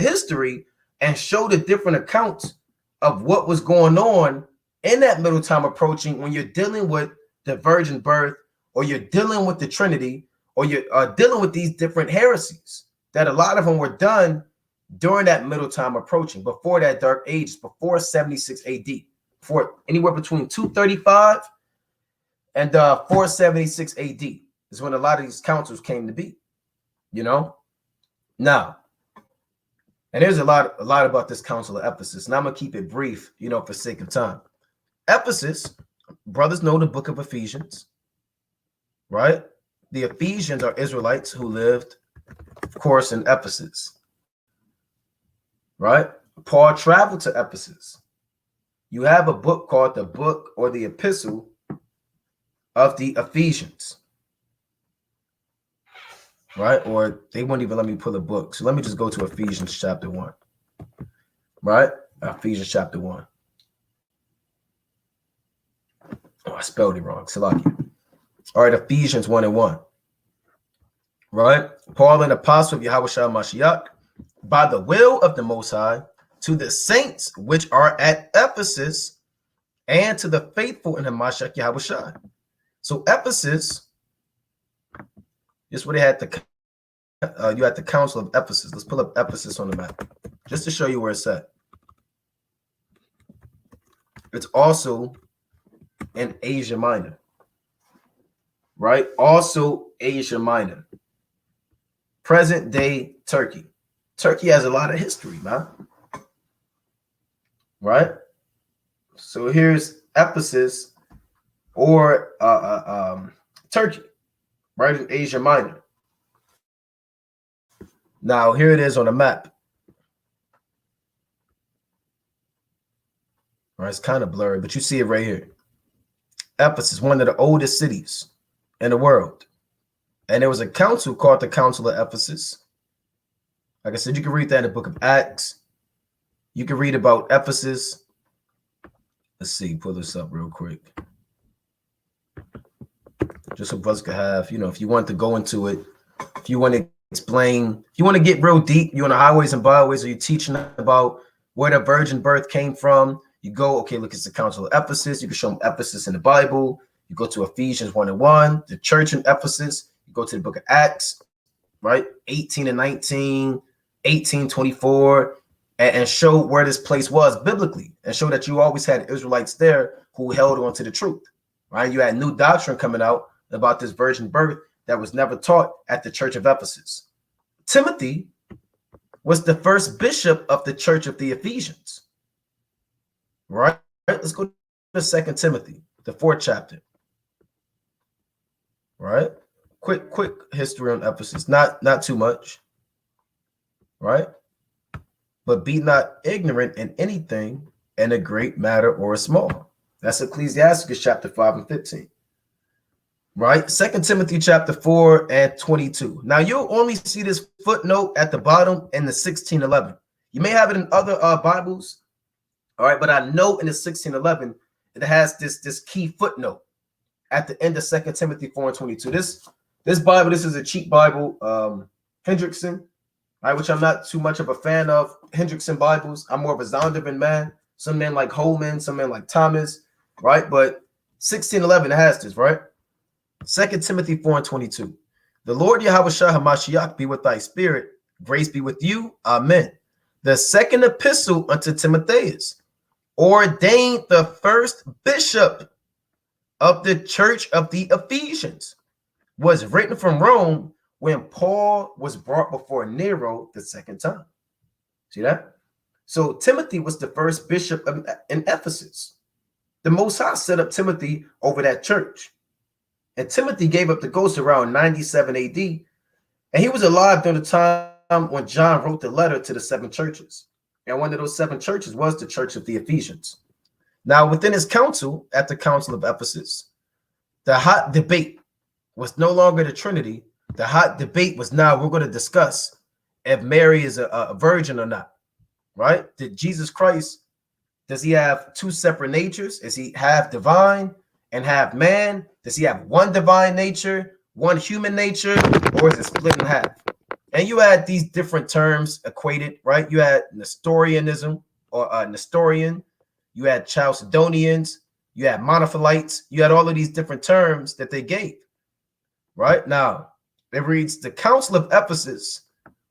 history and show the different accounts of what was going on in that Middle Time approaching when you're dealing with the virgin birth, or you're dealing with the Trinity, or you're dealing with these different heresies that a lot of them were done during that Middle Time approaching, before that Dark Age, before 76 AD, for anywhere between 235 and 476 AD is when a lot of these councils came to be, you know. Now, and there's a lot about this Council of Ephesus, and I'm gonna keep it brief, you know, for sake of time. Ephesus, brothers know the book of Ephesians, right? The Ephesians are Israelites who lived, of course, in Ephesus, right? Paul traveled to Ephesus. You have a book called the book or the epistle of the Ephesians, right? Or they won't even let me pull a book. So let me just go to Ephesians chapter 1, right? Ephesians chapter 1. Oh, I spelled it wrong. Salaki. All right, Ephesians 1 and 1. Right? Paul, an apostle of Yahweh Shah Mashiach, by the will of the Most High, to the saints which are at Ephesus, and to the faithful in Hamashiach Yahweh Shah. So Ephesus is where they had you had the Council of Ephesus. Let's pull up Ephesus on the map just to show you where it's at. It's also in Asia Minor, right? Also Asia Minor. Present day Turkey. Turkey has a lot of history, man. Right? So here's Ephesus or Turkey, right in Asia Minor. Now here it is on the map. All right, it's kind of blurry, but you see it right here. Ephesus, one of the oldest cities in the world. And there was a council called the Council of Ephesus. Like I said, you can read that in the book of Acts. You can read about Ephesus. Let's see, pull this up real quick. Just so brothers could have, if you want to go into it, if you want to explain, if you want to get real deep, you're on the highways and byways, or you're teaching about where the virgin birth came from, you go, okay, look, it's the Council of Ephesus. You can show them Ephesus in the Bible. You go to Ephesians 1:1, the church in Ephesus. You go to the book of Acts, right? 18 and 19, 18, 24, and show where this place was biblically, and show that you always had Israelites there who held on to the truth, right? You had new doctrine coming out about this virgin birth that was never taught at the church of Ephesus. Timothy was the first bishop of the church of the Ephesians, right? Let's go to 2 Timothy, the 4th chapter, right? Quick history on Ephesus, not too much, right? But be not ignorant in anything, in a great matter or a small. That's Ecclesiastes chapter 5 and 15. Right? 2 Timothy chapter 4 and 22. Now you'll only see this footnote at the bottom in the 1611. You may have it in other Bibles. All right, but I know in the 1611 it has this key footnote at the end of 2 Timothy 4 and 22. This Bible, this is a cheap Bible, Hendrickson, right, which I'm not too much of a fan of. Hendrickson Bibles. I'm more of a Zondervan man. Some men like Holman, some men like Thomas, right? But 1611 has this, right? 2 Timothy 4 and 22. The Lord Yahushua HaMashiach be with thy spirit. Grace be with you. Amen. The second epistle unto Timotheus, ordained the first bishop of the church of the Ephesians, was written from Rome when Paul was brought before Nero the second time. See that? So Timothy was the first bishop in Ephesus. The Most High set up Timothy over that church. And Timothy gave up the ghost around 97 AD. And he was alive during the time when John wrote the letter to the 7 churches. And one of those 7 churches was the church of the Ephesians. Now, within his council, at the Council of Ephesus, the hot debate was no longer the Trinity. The hot debate was now we're going to discuss if Mary is a virgin or not, right? Did Jesus Christ, does he have 2 separate natures? Is he half divine and half man? Does he have one divine nature, one human nature, or is it split in half? And you had these different terms equated, right? You had Nestorianism or Nestorian. You had Chalcedonians. You had Monophilites. You had all of these different terms that they gave, right? Now, it reads, the Council of Ephesus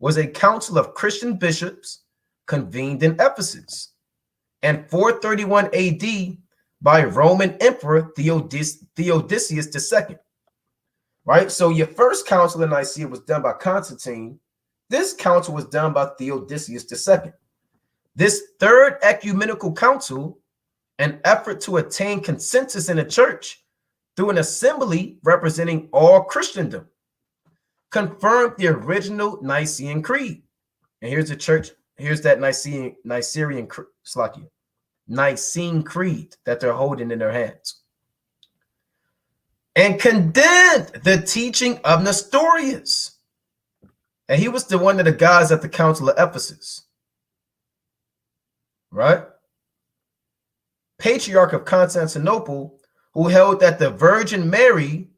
was a council of Christian bishops convened in Ephesus in 431 AD by Roman Emperor Theodosius II. Right? So your first council in Nicaea was done by Constantine. This council was done by Theodosius II. This third ecumenical council, an effort to attain consensus in the church through an assembly representing all Christendom, confirmed the original Nicene Creed. And here's the church. Here's that Nicene Creed that they're holding in their hands. And condemned the teaching of Nestorius. And he was the one of the guys at the Council of Ephesus. Right? Patriarch of Constantinople, who held that the Virgin Mary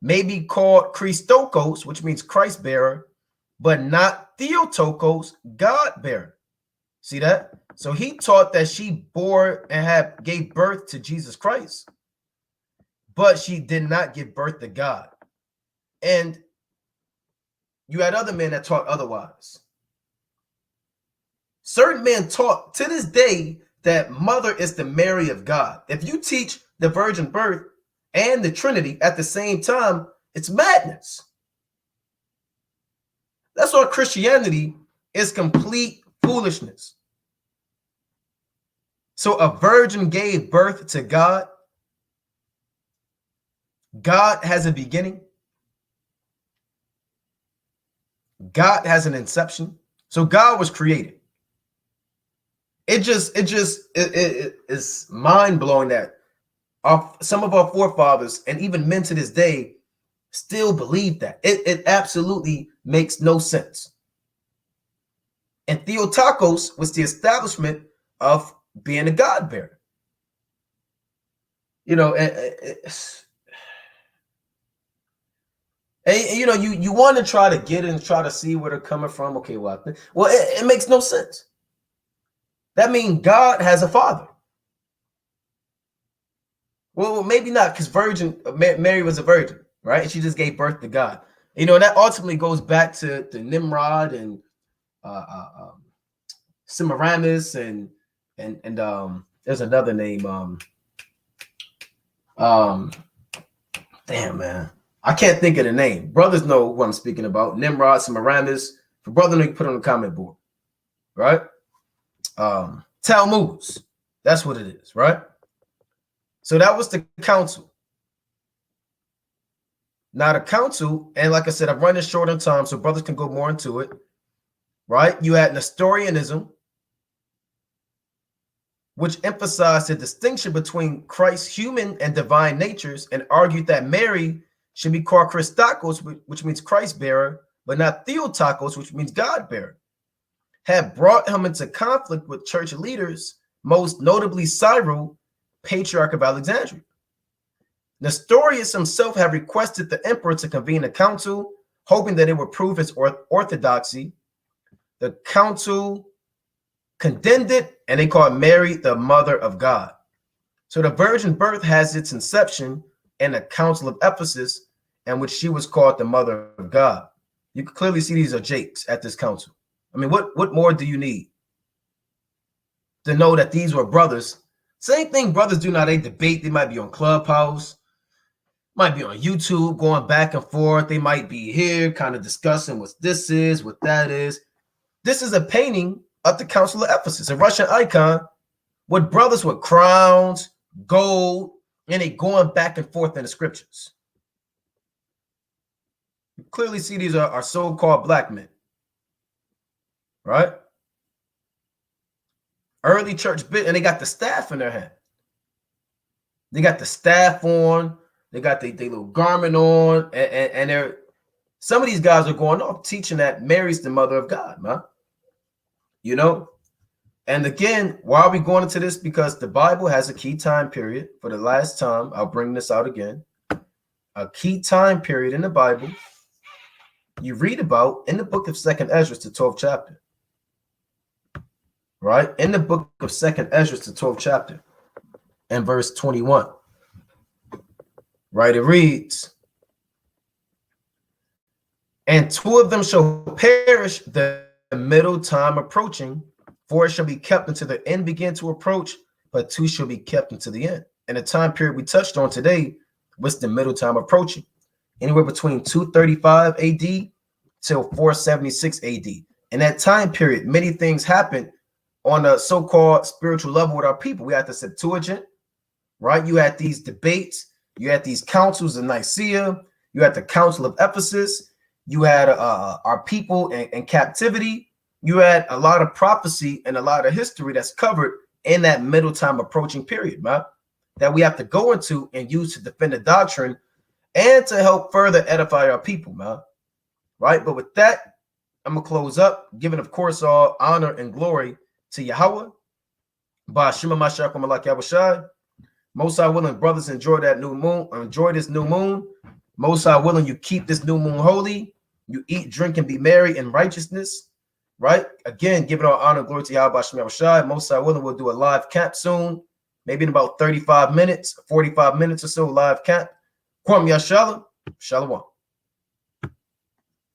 may be called Christokos, which means Christ bearer, but not Theotokos, God bearer. See that? So he taught that she bore and gave birth to Jesus Christ, but she did not give birth to God. And you had other men that taught otherwise. Certain men taught to this day that mother is the Mary of God. If you teach the virgin birth and the Trinity at the same time, it's madness. That's why Christianity is complete foolishness. So a virgin gave birth to God. God has a beginning. God has an inception. So God was created. It is mind-blowing that Some of our forefathers and even men to this day still believe that. It absolutely makes no sense. And Theotokos was the establishment of being a God bearer. You know, and you know, you want to try to get and try to see where they're coming from. Okay, well, it makes no sense. That means God has a father. Well, maybe not, because Mary was a virgin, right? And she just gave birth to God. You know, that ultimately goes back to Nimrod and Semiramis and there's another name. Damn, man, I can't think of the name. Brothers know who I'm speaking about. Nimrod, Semiramis. For brother, you put on the comment board, right? Talmuds. That's what it is, right? So that was the council. Now the council, and like I said, I'm running short on time, so brothers can go more into it, right? You had Nestorianism, which emphasized the distinction between Christ's human and divine natures and argued that Mary should be called Christokos, which means Christ bearer, but not Theotokos, which means God bearer, had brought him into conflict with church leaders, most notably Cyril, Patriarch of Alexandria. Nestorius himself had requested the emperor to convene a council, hoping that it would prove his orthodoxy. The council condemned it, and they called Mary the mother of God. So the virgin birth has its inception in the Council of Ephesus, in which she was called the mother of God. You can clearly see these are Jakes at this council. I mean, what more do you need to know that these were brothers? Same thing brothers do now. They debate. They might be on Clubhouse, might be on YouTube, going back and forth. They might be here kind of discussing what this is, what that is. This is a painting of the Council of Ephesus, a Russian icon with brothers with crowns, gold, and they going back and forth in the scriptures. You clearly see these are so-called black men, right? Early church bit, and they got the staff in their hand. They got the staff on, they got their little garment on, and they're some of these guys are going off teaching that Mary's the mother of God, man. You know, and again, why are we going into this? Because the Bible has a key time period. For the last time, I'll bring this out again. A key time period in the Bible you read about in the book of 2nd Esdras, the 12th chapter. Right? In the book of 2nd Esdras, the 12th chapter, and verse 21. Right? It reads, and two of them shall perish, the middle time approaching, for it shall be kept until the end begin to approach, but two shall be kept until the end. And the time period we touched on today was the middle time approaching, anywhere between 235 AD till 476 AD. In that time period, many things happened on a so-called spiritual level with our people. We had the Septuagint, right? You had these debates, you had these councils in Nicaea, you had the Council of Ephesus, you had our people in captivity. You had a lot of prophecy and a lot of history that's covered in that middle time approaching period, man, that we have to go into and use to defend the doctrine and to help further edify our people, man. Right? But with that, I'm going to close up, giving, of course, all honor and glory to Yahweh. Most High willing, brothers, enjoy that new moon. Enjoy this new moon. Most High willing, you keep this new moon holy. You eat, drink, and be merry in righteousness. Right? Again, giving all honor and glory to Yahweh Shai. Most High willing, we'll do a live camp soon. Maybe in about 35 minutes, 45 minutes or so, live camp. Kwam Yashala. Shalom.